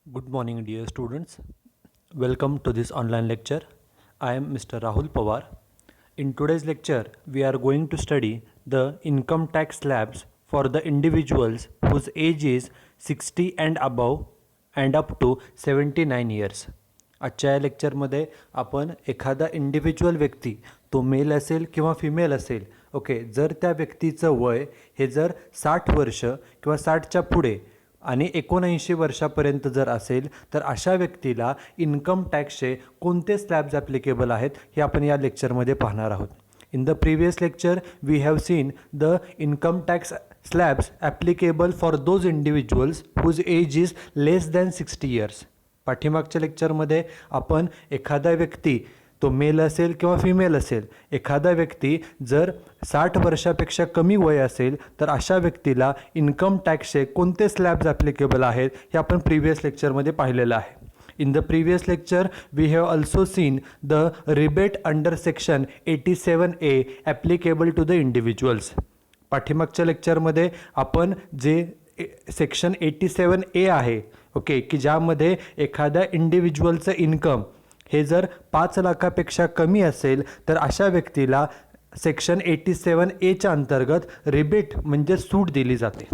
Good morning, dear students. Welcome to this online lecture. I am Mr. Rahul Pawar. In today's lecture, we are going to study the income tax slabs for the individuals whose age is 60 and above and up to 79 years. आजच्या या लेक्चरमध्ये आपण एखादा individual व्यक्ती तो mail असेल किंवा female असेल जर त्या व्यक्तीचं वय हे जर 60 वर्ष किंवा 60च्या पुढे आणि 79 वर्षापर्यंत जर असेल तर अशा व्यक्तीला इन्कम टॅक्सचे कोणते स्लॅब्स ॲप्लिकेबल आहेत हे आपण या लेक्चरमध्ये पाहणार आहोत. In the previous lecture, we have seen the income tax slabs applicable for those individuals whose age is less than 60 years. पाठीमागच्या लेक्चरमध्ये आपण एखादा व्यक्ती तो मेल असेल किंवा फिमेल असेल एखादा व्यक्ती जर 60 वर्षापेक्षा कमी वय असेल तर अशा व्यक्तीला इन्कम टॅक्सचे कोणते स्लॅब्स ॲप्लिकेबल आहेत हे आपण प्रिव्हियस लेक्चरमध्ये पाहिलेलं आहे. In the previous lecture, we have also seen the rebate under section 87A applicable to the individuals. पाठीमागच्या लेक्चरमध्ये आपण जे सेक्शन 87A आहे की ज्यामध्ये एखाद्या इंडिव्हिज्युअलचं इन्कम हे जर 5 लाखापेक्षा कमी असेल तर अशा व्यक्तीला सेक्शन 87A अंतर्गत रिबेट म्हणजे सूट दिली जाते.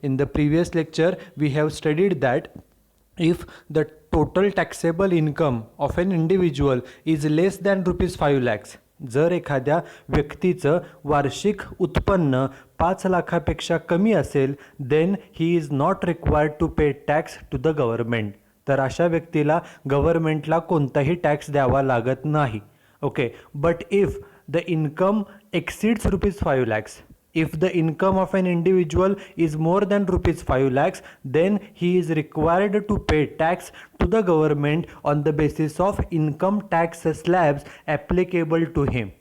In the previous lecture, we have studied that if the total taxable income of an individual is less than ₹5 lakhs, जर एखाद्या व्यक्तीचं वार्षिक उत्पन्न 5 लाखापेक्षा कमी असेल then he is not required to pay tax to the government. तर अशा व्यक्तीला गव्हर्नमेंटला कोणताही टॅक्स द्यावा लागत नाही. But if the income exceeds ₹5 lakhs, if the income of an individual is more than ₹5 lakhs, then he is required to pay tax to the government on the basis of income tax slabs applicable to him.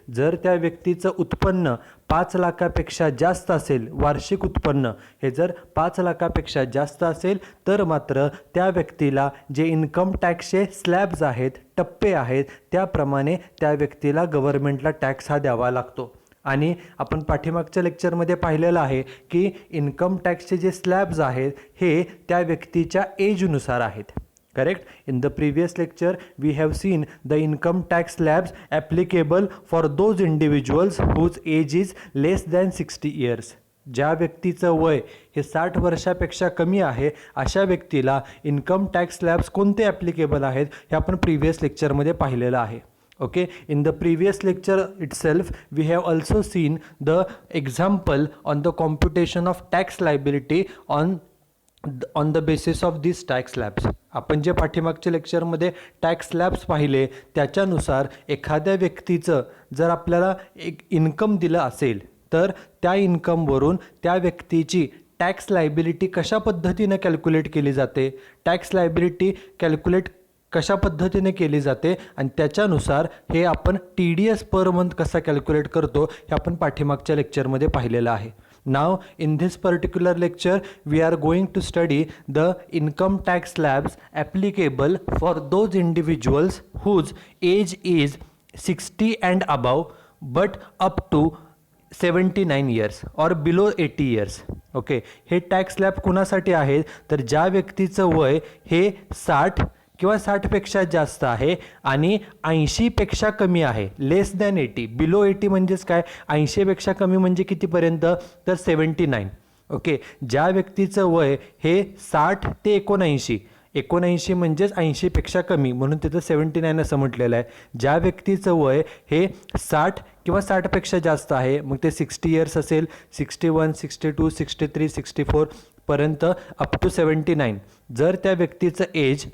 जर त्या व्यक्तीचं उत्पन्न 5 लाखापेक्षा जास्त असेल, वार्षिक उत्पन्न हे जर 5 लाखापेक्षा जास्त असेल तर मात्र त्या व्यक्तीला जे इन्कम टॅक्सचे स्लॅब्स आहेत, टप्पे आहेत, त्याप्रमाणे त्या व्यक्तीला गव्हर्नमेंटला टॅक्स हा द्यावा लागतो. आणि आपण पाठीमागच्या लेक्चरमध्ये पाहिलेलं आहे की इन्कम टॅक्सचे जे स्लॅब्स आहेत हे त्या व्यक्तीच्या एजनुसार आहेत. Correct. In the previous lecture we have seen the income tax slabs applicable for those individuals whose age is less than 60 years. ज्या व्यक्तीचं वय हे 60 वर्षापेक्षा कमी आहे अशा व्यक्तीला इन्कम टॅक्स स्लॅब्स कोणते ॲप्लिकेबल आहेत हे आपण प्रिव्हियस लेक्चरमध्ये पाहिलेलं आहे. In the previous lecture itself, we have also seen the example on the computation of tax liability on the basis of these tax slabs. आपण जे पाठीमागच्या लेक्चरमध्ये टॅक्स स्लॅब्स पाहिले त्याच्यानुसार एखाद्या व्यक्तीचं जर आपल्याला एक इन्कम दिलं असेल तर त्या इन्कमवरून त्या व्यक्तीची टॅक्स लायबिलिटी कशा पद्धतीने कॅल्क्युलेट केली जाते, टॅक्स लायबिलिटी कॅल्क्युलेट कशा पद्धतीने केली जाते आणि त्याच्यानुसार हे आपण TDS पर मंथ कसा कॅल्क्युलेट करतो हे आपण पाठीमागच्या लेक्चरमध्ये पाहिलेलं आहे. Now in this particular lecture we are going to study the income tax slabs applicable for those individuals whose age is 60 and above but up to 79 years or below 80 years. हे tax slab कुणासाठी आहेत तर ज्या व्यक्तीचं वय हे 60 किंवा 60पेक्षा जास्त आहे आणि 80पेक्षा कमी आहे, लेस दॅन 80. बिलो 80 म्हणजेच काय, 80पेक्षा कमी म्हणजे कितीपर्यंत तर 79. ज्या व्यक्तीचं वय हे 60 ते 79 म्हणजेच 80पेक्षा कमी म्हणून तिथं 79 असं म्हटलेलं आहे. ज्या व्यक्तीचं वय हे 60 किंवा 60पेक्षा जास्त आहे मग ते 60 इयर्स असेल, 61, 62, 63, 64 पर्यंत अप टू 79. जर त्या व्यक्तीचं एज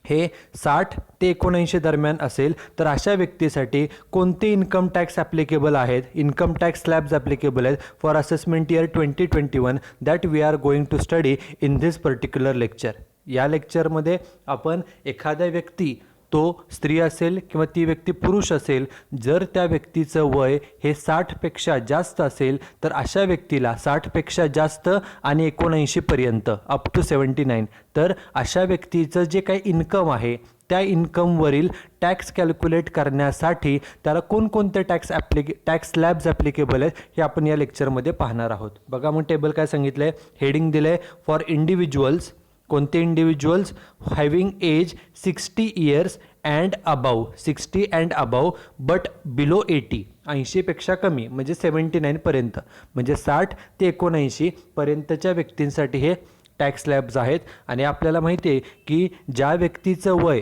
हे 60 ते 79 दरम्यान असेल तर अशा व्यक्तीसाठी कोणते इन्कम टॅक्स ॲप्लिकेबल आहेत, इन्कम टॅक्स स्लॅब्स ॲप्लिकेबल आहेत for assessment year 2021 that we are going to study in this particular lecture. या लेक्चरमध्ये आपण एखाद्या व्यक्ती तो स्त्री असेल किंवा ती व्यक्ती पुरुष असेल जर त्या व्यक्तीचं वय हे 60पेक्षा जास्त असेल तर अशा व्यक्तीला 60पेक्षा जास्त आणि 79 पर्यंत अप टू 79 तर अशा व्यक्तीचं जे काही इन्कम आहे त्या इन्कमवरील टॅक्स कॅल्क्युलेट करण्यासाठी त्याला कोणकोणते टॅक्स स्लॅब्स ॲप्लिकेबल आहेत हे आपण या लेक्चरमध्ये पाहणार आहोत. बघा मग टेबल काय सांगितलं आहे, हेडिंग दिलं आहे फॉर इंडिव्हिज्युअल्स कोणते individuals having age 60 years and above, 60 and above but below 80, 80पेक्षा कमी म्हणजे 79पर्यंत, म्हणजे 60 ते 79 पर्यंतच्या व्यक्तींसाठी हे टॅक्स स्लॅब्स आहेत. आणि आपल्याला माहिती आहे की ज्या व्यक्तीचं वय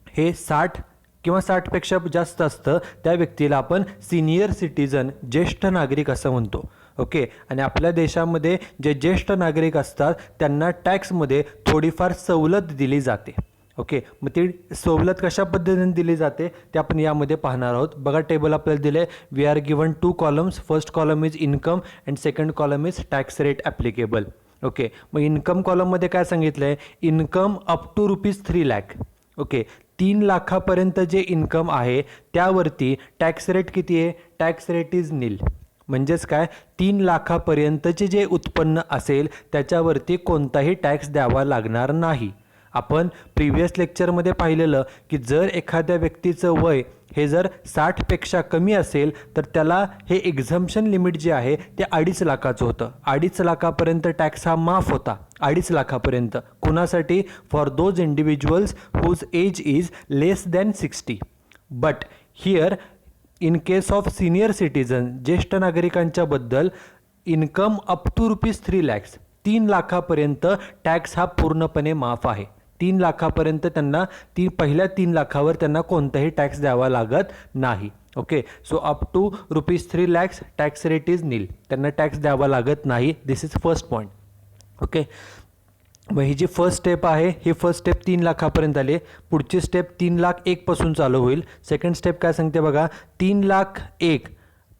हे 60 किंवा 60पेक्षा जास्त असतं त्या व्यक्तीला आपण सिनियर सिटीजन, ज्येष्ठ नागरिक असं म्हणतो. ओके. आणि आपल्या देशामध्ये जे ज्येष्ठ नागरिक असतात त्यांना टॅक्समध्ये थोडीफार सवलत दिली जाते. ओके. मग ती सवलत कशा पद्धतीने दिली जाते ते आपण यामध्ये पाहणार आहोत. बघा टेबल आपल्याला दिले. We are given 2 columns. First column is income and second column is tax rate applicable. Okay. मग इन्कम कॉलममध्ये काय सांगितलं आहे, income up to ₹3 lakh. Okay. 3 लाखापर्यंत जे इन्कम आहे त्यावरती टॅक्स रेट किती आहे, टॅक्स रेट इज नील. म्हणजेच काय, 3 लाखापर्यंतचे जे उत्पन्न असेल त्याच्यावरती कोणताही टॅक्स द्यावा लागणार नाही. आपण प्रिव्हियस लेक्चरमध्ये पाहिलेलं की जर एखाद्या व्यक्तीचं वय हे जर 60पेक्षा कमी असेल तर त्याला हे एक्झम्पशन लिमिट जे आहे ते 2.5 लाखाचं होतं. 2.5 लाखापर्यंत टॅक्स हा माफ होता. 2.5 लाखापर्यंत कोणासाठी, for those individuals whose age is less than 60. But here in case of senior citizen, ज्येष्ठ नागरिकांच्याबद्दल इन्कम अप टू ₹3 lakhs, 3 लाखापर्यंत टॅक्स हा पूर्णपणे माफ आहे. 3 लाखापर्यंत त्यांना पहिल्या 3 लाखावर त्यांना कोणताही टॅक्स द्यावा लागत नाही. Okay. So up to ₹3 lakhs tax rate is nil, त्यांना टॅक्स द्यावा लागत नाही. This is first point. Okay. मग ही जी फर्स्ट स्टेप आहे ही फर्स्ट स्टेप 3 लाखापर्यंत आली. पुढची स्टेप 3,01,000 पासून चालू होईल. सेकंड स्टेप काय सांगते बघा, 3,01,000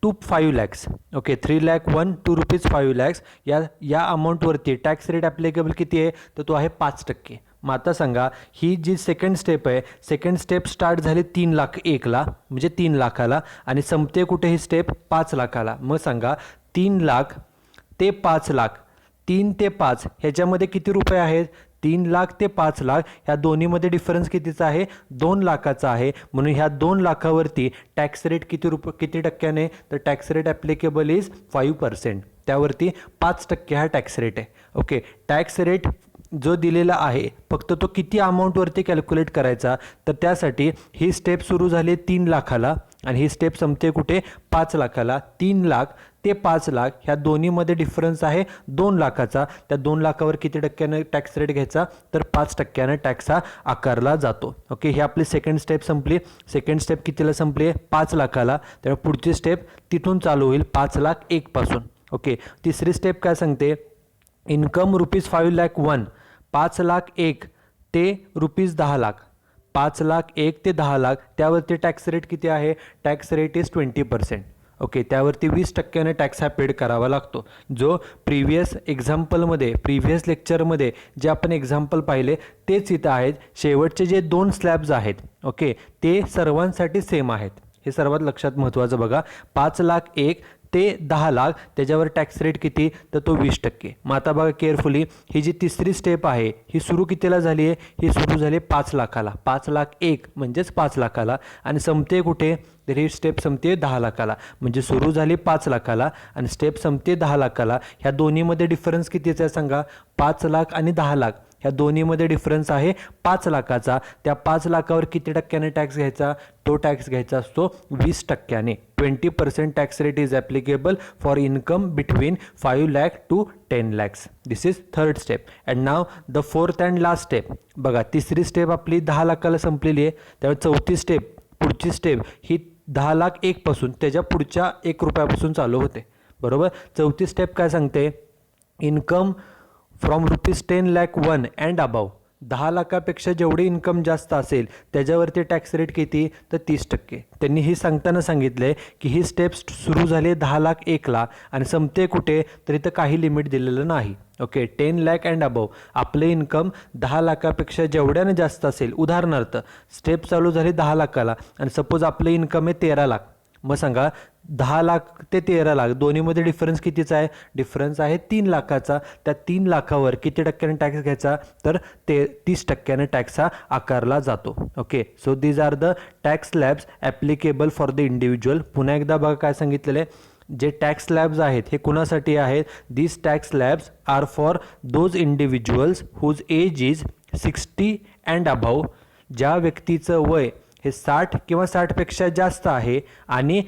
to 5 lakhs. Okay. 3,01,000 to ₹5 lakhs या अमाऊंटवरती टॅक्स रेट ॲप्लिकेबल किती आहे, तर तो आहे 5%. मग आता सांगा, ही जी सेकंड स्टेप आहे, सेकंड स्टेप स्टार्ट झाली 3,01,000ला म्हणजे 3 लाखाला आणि संपते कुठे ही स्टेप 5 लाखाला. मग सांगा 3 लाख ते 5 लाख, 3 ते 5 ह्याच्यामध्ये किती रुपये आहेत, 3 लाख ते 5 लाख ह्या दोन्हीमध्ये डिफरन्स कितीचा आहे, 2 लाखाचा आहे. म्हणून ह्या 2 लाखावरती टॅक्स रेट किती टक्क्याने, तर टॅक्स रेट ॲप्लिकेबल इज 5%. त्यावरती 5% हा टॅक्स रेट आहे. ओके. टॅक्स रेट जो दिलेला आहे फक्त तो किती अमाऊंटवरती कॅल्क्युलेट करायचा, तर त्यासाठी ही स्टेप सुरू झाली 3 लाखाला आणि ही स्टेप संपते कुठे, 5 लाखाला. 3 लाख ते 5 लाख ह्या दोन्हीमध्ये डिफरन्स आहे 2 लाखाचा. त्या 2 लाखावर किती टक्क्यानं टॅक्स रेट घ्यायचा, तर 5% टॅक्स हा आकारला जातो. ओके. ही आपली सेकंड स्टेप संपली. सेकंड स्टेप कितीला संपली, 5 लाखाला. त्यामुळे पुढची स्टेप तिथून चालू होईल 5,01,000 पासून. ओके. तिसरी स्टेप काय सांगते, इन्कम ₹5 lakh 1, 5,01,000 ते ₹10 लाख, 5,01,000 ते 10 लाख त्यावरती टॅक्स रेट किती आहे, टॅक्स रेट इज 20%. ओके. त्यावरती 20% टॅक्स हा पेड करावा लागतो. जो प्रिव्हियस एक्झाम्पलमध्ये, प्रिव्हियस लेक्चरमध्ये जे आपण एक्झाम्पल पाहिले तेच इथं आहेत. शेवटचे जे 2 स्लॅब्स आहेत, ओके, ते सर्वांसाठी सेम आहेत. हे सर्वात लक्षात महत्त्वाचं बघा. 5,01,000 ते 10 लाख त्याच्यावर टॅक्स रेट किती, तर तो 20%. मग आता बघा केअरफुली, ही जी तिसरी स्टेप आहे ही सुरू कितीला झाली आहे, ही सुरू झाली 5 लाखाला. 5,01,000 म्हणजेच 5 लाखाला आणि संपते कुठे, तर ही स्टेप संपते 10 लाखाला. म्हणजे सुरू झाली 5 लाखाला आणि स्टेप संपते 10 लाखाला. ह्या दोन्हीमध्ये डिफरन्स कितीचा आहे सांगा, 5 लाख आणि 10 लाख ह्या दोन्हीमध्ये डिफरन्स आहे 5 लाखाचा. त्या 5 लाखावर किती टक्क्याने टॅक्स घ्यायचा, तो टॅक्स घ्यायचा असतो 20%. 20% tax rate is applicable for income between 5 lakh to 10 lakhs. This is third step. And now the fourth and last step. बघा तिसरी स्टेप आपली 10 लाखाला संपलेली आहे. त्यामुळे चौथी स्टेप, पुढची स्टेप ही 10,01,000 पासून त्याच्या पुढच्या ₹1 चालू होते. बरोबर. चौथी स्टेप काय सांगते, income from ₹10 lakh 1 and above, 10 लाखापेक्षा जेवढे इन्कम जास्त असेल त्याच्यावरती टॅक्स रेट किती, तर 30%. त्यांनी ही सांगताना सांगितलं आहे की ही स्टेप्स सुरू झाली 10,01,000ला आणि संपते कुठे, तर इथं काही लिमिट दिलेलं नाही. ओके. 10 lakh अँड अबाव आपलं इन्कम 10 लाखापेक्षा जेवढ्यानं जास्त असेल, उदाहरणार्थ स्टेप चालू झाली 10 लाखाला आणि सपोज आपलं इन्कम आहे 13 लाख. मग सांगा 10 लाख ते 13 लाख दोन्हीमध्ये डिफरन्स कितीचा आहे, डिफरन्स आहे 3 लाखाचा. त्या 3 लाखावर किती टक्क्याने टॅक्स घ्यायचा, तर 30% टॅक्स हा आकारला जातो. Okay. So these are the tax slabs applicable for the individual. पुन्हा एकदा बघा काय सांगितलेलं आहे, जे टॅक्स स्लॅब्स आहेत हे कुणासाठी आहेत? This tax slabs are for those individuals whose age is 60 and above. ज्या व्यक्तीचं वय हे 60 किंवा 60पेक्षा जास्त आहे आणि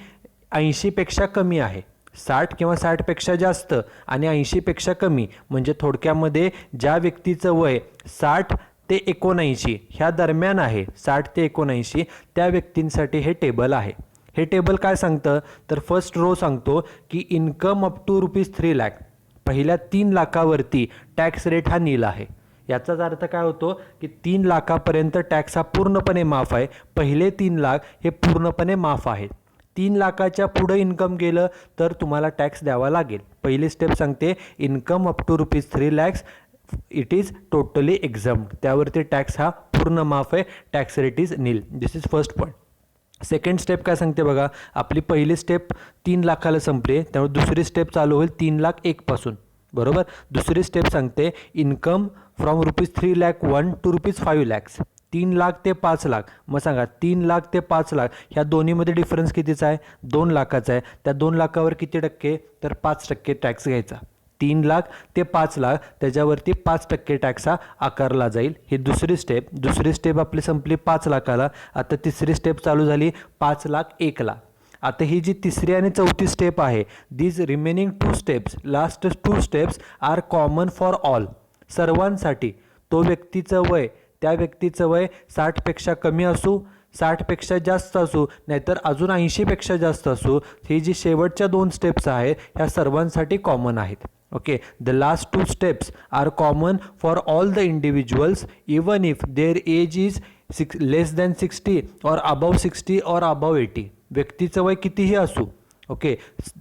80पेक्षा कमी आहे. 60 किंवा 60पेक्षा जास्त आणि 80पेक्षा कमी म्हणजे थोडक्यामध्ये ज्या व्यक्तीचं वय 60 ते 79 ह्या दरम्यान आहे, 60 ते 79, त्या व्यक्तींसाठी हे टेबल आहे. हे टेबल काय सांगतं? तर फर्स्ट रो सांगतो की इन्कम अप टू ₹3 लाख, पहिल्या 3 लाखावरती टॅक्स रेट हा नील आहे. याचाच अर्थ काय होतो की 3 लाखापर्यंत टॅक्स हा पूर्णपणे माफ आहे. पहिले 3 लाख हे पूर्णपणे माफ आहेत. 3 लाखाच्या पुढे इन्कम गेलं तर तुम्हाला टॅक्स द्यावा लागेल. पहिली स्टेप सांगते income up to ₹3 lakhs it is totally exempt, त्यावरती टॅक्स हा पूर्ण माफ आहे, tax rate is nil. This is first point. Second step काय सांगते बघा, आपली पहिली स्टेप 3 लाखाला संपली, त्यामुळे दुसरी स्टेप चालू होईल 3,01,000 पासून, बरोबर. दुसरी स्टेप सांगते income from ₹3 lakh 1 to ₹5 lakhs, 3 lakh ते 5 लाख. मग सांगा 3 लाख ते 5 लाख ह्या दोन्हीमध्ये डिफरन्स कितीचा आहे? 2 लाखाचा आहे. त्या 2 लाखावर किती टक्के? तर 5% टॅक्स घ्यायचा. 3 लाख ते 5 लाख त्याच्यावरती 5% टॅक्स हा आकारला जाईल. ही दुसरी स्टेप. दुसरी स्टेप आपली संपली 5 लाखाला. आता तिसरी स्टेप चालू झाली 5,01,000. आता ही जी तिसरी आणि चौथी स्टेप आहे, these remaining 2 steps, last 2 steps are common for all, सर्वांसाठी. तो व्यक्तीचं वय, त्या व्यक्तीचं वय 60पेक्षा कमी असू, 60पेक्षा जास्त असू, नाहीतर अजून 80पेक्षा जास्त असू, ही जी शेवटच्या 2 स्टेप्स आहेत ह्या सर्वांसाठी कॉमन आहेत. Okay, the last 2 steps are common for all the individuals even if their age is less than 60 or above 60 or above 80. व्यक्तीचं वय कितीही असू. ओके,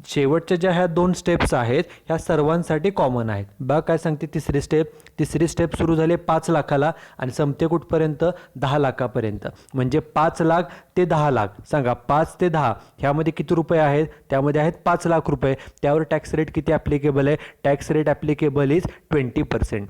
शेवटच्या ज्या ह्या 2 स्टेप्स आहेत ह्या सर्वांसाठी कॉमन आहेत. बघा काय सांगते तिसरी स्टेप. तिसरी स्टेप सुरू झाली 5 लाखाला आणि संपते कुठपर्यंत? 10 लाखापर्यंत. म्हणजे 5 लाख ते 10 लाख. सांगा 5 ते 10 ह्यामध्ये किती रुपये आहेत? त्यामध्ये आहेत 5 लाख रुपये. त्यावर टॅक्स रेट किती ॲप्लिकेबल आहे? Tax rate applicable is 20%.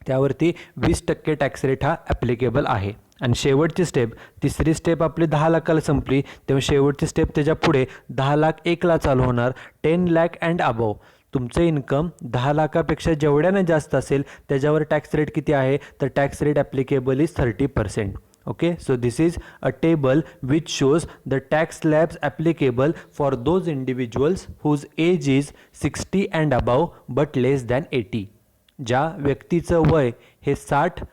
त्यावरती 20% टॅक्स रेट हा ॲप्लिकेबल आहे. आणि शेवटची स्टेप, तिसरी स्टेप आपली 10 लाखाला संपली, तेव्हा शेवटची स्टेप त्याच्या पुढे 10,01,000ला चालू होणार. 10 lakh अँड अबव. तुमचं इन्कम 10 लाखापेक्षा जेवढ्यानं जास्त असेल त्याच्यावर टॅक्स रेट किती आहे? तर tax rate applicable is 30%. Okay, so this is a table which shows the tax slabs applicable for those individuals whose age is 60 and above but less than 80. ज्या व्यक्तीचं वय हे 60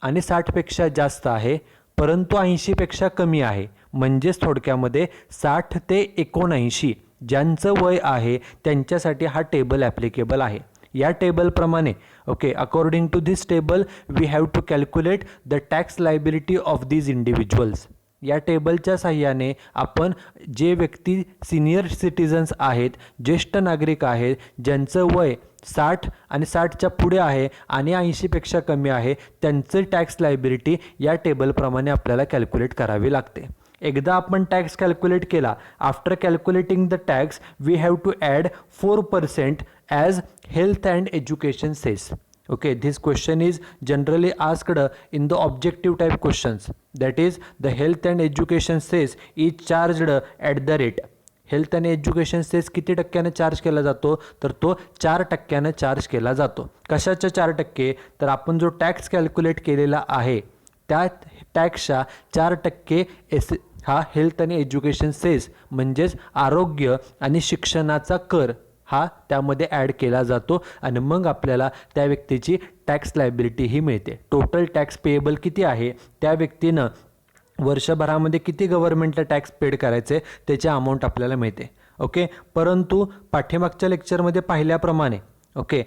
आणि 60पेक्षा जास्त आहे परंतु 80पेक्षा कमी आहे, म्हणजेच थोडक्यामध्ये 60 ते 79 ज्यांचं वय आहे त्यांच्यासाठी हा टेबल ॲप्लिकेबल आहे. या टेबलप्रमाणे okay, according to this table we have to calculate the tax liability of these individuals. या टेबलच्या साहाय्याने आपण जे व्यक्ती सिनियर सिटिझन्स आहेत, ज्येष्ठ नागरिक आहेत, ज्यांचं वय 60 आणि 60च्या पुढे आहे आणि 80पेक्षा कमी आहे, त्यांचं टॅक्स लायबिलिटी या टेबलप्रमाणे आपल्याला कॅल्क्युलेट करावी लागते. एकदा आपण टॅक्स कॅल्क्युलेट केला, after calculating the tax we have to add 4% as health and education cess. Okay, this question is generally asked in the objective type questions. That is, the health and education cess is charged at the rate. Health आणि education cess किती टक्क्याने charge केला जातो? तर तो 4% charge केला जातो. कशाच्या 4%? तर आपण जो टॅक्स कॅल्क्युलेट केलेला आहे त्या टॅक्सच्या 4% हा हेल्थ आणि एज्युकेशन सेस म्हणजेच आरोग्य आणि शिक्षणाचा कर हा त्यामध्ये ॲड केला जातो आणि मग आपल्याला त्या व्यक्तीची टॅक्स लायबिलिटी ही मिळते. टोटल टॅक्स पेएबल किती आहे, त्या व्यक्तीनं वर्षभरामध्ये किती गव्हर्नमेंटला टॅक्स पेड करायचे त्याची अमाऊंट आपल्याला मिळते. ओके, परंतु पाठीमागच्या लेक्चरमध्ये पाहिल्याप्रमाणे ओके,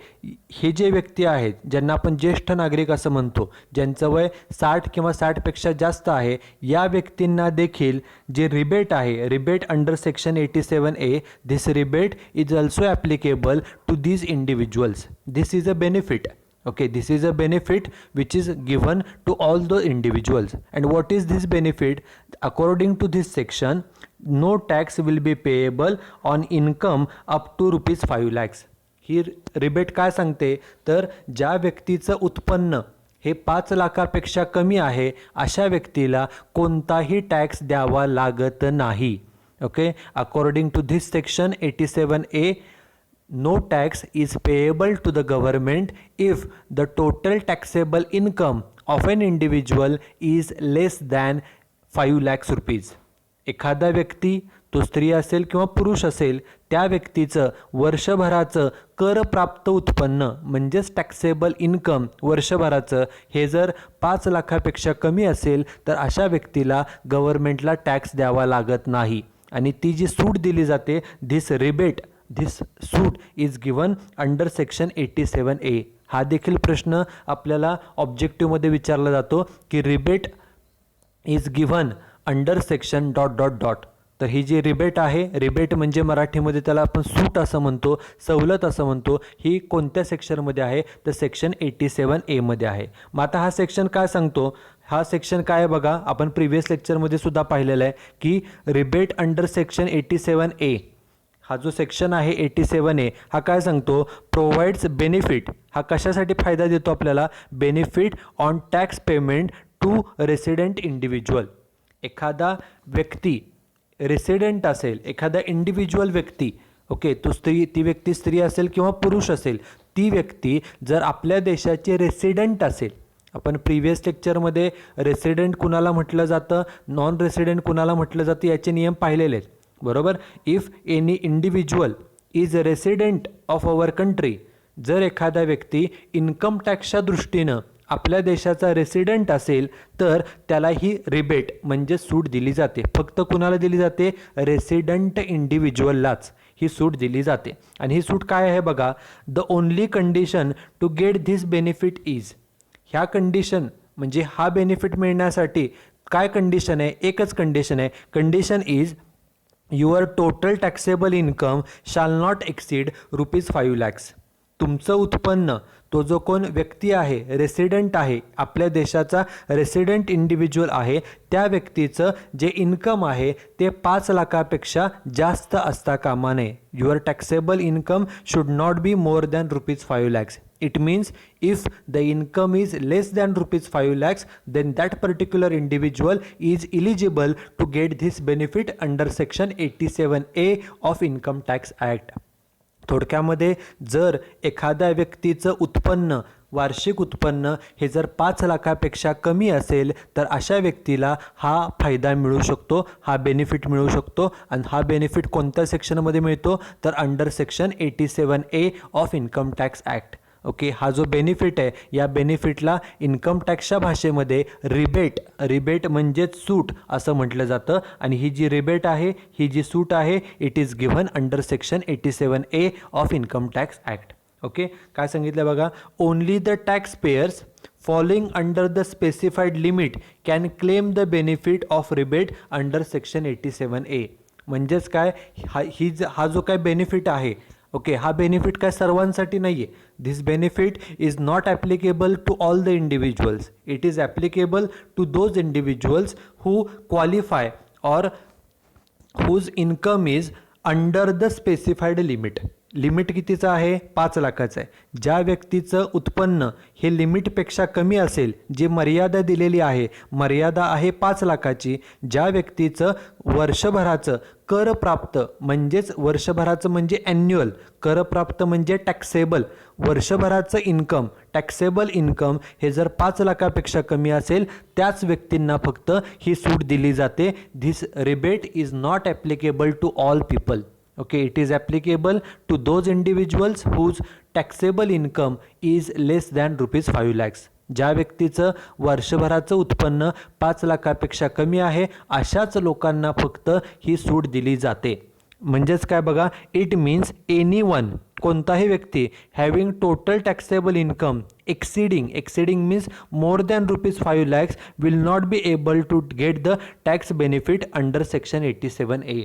हे जे व्यक्ती आहेत ज्यांना आपण ज्येष्ठ नागरिक असं म्हणतो, ज्यांचं वय 60 किंवा 60पेक्षा जास्त आहे, या व्यक्तींना देखील जे रिबेट आहे, rebate under section 87A, this rebate is also applicable to these individuals. This is a benefit. Okay, this is a benefit which is given to all the individuals. And what is this benefit? According to this section, no tax will be payable on income up to ₹5 lakhs. He rebate काय सांगते? तर ज्या व्यक्तीचं उत्पन्न हे 5 लाखापेक्षा कमी आहे अशा व्यक्तीला कोणताही टॅक्स द्यावा लागत नाही. Okay, according to this section 87A, no tax is payable to the government if the total taxable income of an individual is less than 5 lakhs rupees. एखादा व्यक्ती, तो स्त्री असेल किंवा पुरुष असेल, त्या व्यक्तीचं वर्षभराचं करप्राप्त उत्पन्न म्हणजेच टॅक्सेबल इन्कम वर्षभराचं हे जर 5 लाखापेक्षा कमी असेल तर अशा व्यक्तीला गव्हर्नमेंटला टॅक्स द्यावा लागत नाही. आणि ती जी सूट दिली जाते, this sut is given under section 87A. हा देखील प्रश्न आपल्याला ऑब्जेक्टिव्हमध्ये विचारला जातो की rebate is given under section ... तर ही जी रिबेट आहे, रिबेट म्हणजे मराठीमध्ये त्याला आपण सूट असं म्हणतो, सवलत असं म्हणतो, ही कोणत्या सेक्शनमध्ये आहे तर सेक्शन 87A मध्ये आहे. मग आता हा सेक्शन काय सांगतो, हा सेक्शन काय आहे बघा, आपण प्रिव्हियस लेक्चरमध्ये सुद्धा पाहिलेलं आहे की रिबेट अंडर सेक्शन 87A, हा जो सेक्शन आहे 87A, हा काय सांगतो, प्रोव्हाइड्स बेनिफिट. हा कशासाठी फायदा देतो आपल्याला, benefit on tax payment to resident individual. एखादा व्यक्ती रेसिडेंट असेल, एखादा इंडिव्हिज्युअल व्यक्ती, ओके, ती व्यक्ती स्त्री असेल किंवा पुरुष असेल, ती व्यक्ती जर आपल्या देशाची रेसिडेंट असेल, आपण प्रिव्हियस लेक्चरमध्ये रेसिडेंट कुणाला म्हटलं जातं, नॉन रेसिडेंट कुणाला म्हटलं जातं याचे नियम पाहिलेले आहेत, बरोबर. If any individual is resident of our country, जर एखादा व्यक्ती इन्कम टॅक्सच्या दृष्टीनं आपल्या देशाचा रेसिडेंट असेल तर त्याला ही रिबेट म्हणजे सूट दिली जाते. फक्त कुणाला दिली जाते, रेसिडेंट इंडिव्हिज्युअललाच ही सूट दिली जाते. आणि ही सूट काय आहे बघा, the only condition to get this benefit is, ह्या कंडिशन म्हणजे हा बेनिफिट मिळण्यासाठी काय कंडिशन आहे, एकच कंडिशन आहे, condition is your total taxable income शाल नॉट एक्सीड ₹5 lakhs. तुमचं उत्पन्न, तो जो कोण व्यक्ती आहे, रेसिडेंट आहे, आपल्या देशाचा रेसिडेंट इंडिव्हिज्युअल आहे, त्या व्यक्तीचं जे इन्कम आहे ते 5 लाखापेक्षा जास्त असता कामा नये. Your taxable income should not be more than ₹5 lakhs. It means if the income is less than ₹5 lakhs, then that particular individual is eligible to get this benefit under section 87A of Income Tax Act. थोडक्यामध्ये जर एखाद्या व्यक्तीचं उत्पन्न, वार्षिक उत्पन्न हे जर 5 लाखापेक्षा कमी असेल तर अशा व्यक्तीला हा फायदा मिळू शकतो, हा बेनिफिट मिळू शकतो. आणि हा बेनिफिट कोणत्या सेक्शनमध्ये मिळतो तर under section 87A of income tax act. Okay, हा जो बेनिफिट आहे, या बेनिफिटला इन्कम टॅक्सच्या भाषेमध्ये रिबेट म्हणजेच सूट असं म्हटलं जातं. आणि ही जी रिबेट आहे, ही जी सूट आहे, it is given under section 87A of income tax act. Okay, काय सांगितलं बघा, only the tax pairs following under the specified limit can claim the benefit of rebate under section 87A. म्हणजेच काय, हा जो काय बेनिफिट आहे, ओके, हा बेनिफिट काय सर्वांसाठी नाही आहे. This benefit is not applicable to all the individuals. It is applicable to those individuals who qualify or whose income is under the specified limit. Limit कितीचं आहे, 5 लाखाचं आहे. ज्या व्यक्तीचं उत्पन्न हे लिमिटपेक्षा कमी असेल, जी मर्यादा दिलेली आहे, मर्यादा आहे 5 लाखाची, ज्या व्यक्तीचं वर्षभराचं करप्राप्त म्हणजेच वर्षभराचं म्हणजे ॲन्युअल, करप्राप्त म्हणजे टॅक्सेबल, वर्षभराचं इन्कम, टॅक्सेबल इन्कम हे जर 5 लाखापेक्षा कमी असेल त्याच व्यक्तींना फक्त ही सूट दिली जाते. This rebate is not applicable to all people. Okay, it is applicable to those individuals whose taxable income is less than ₹5 lakhs. ज्या व्यक्तीचं वर्षभराचं उत्पन्न 5 लाखापेक्षा कमी आहे अशाच लोकांना फक्त ही सूट दिली जाते. म्हणजेच काय बघा, इट मीन्स एनीवन, कोणताही व्यक्ती having total taxable income exceeding means more than ₹5 lakhs will not be able to get the tax benefit under section 87A.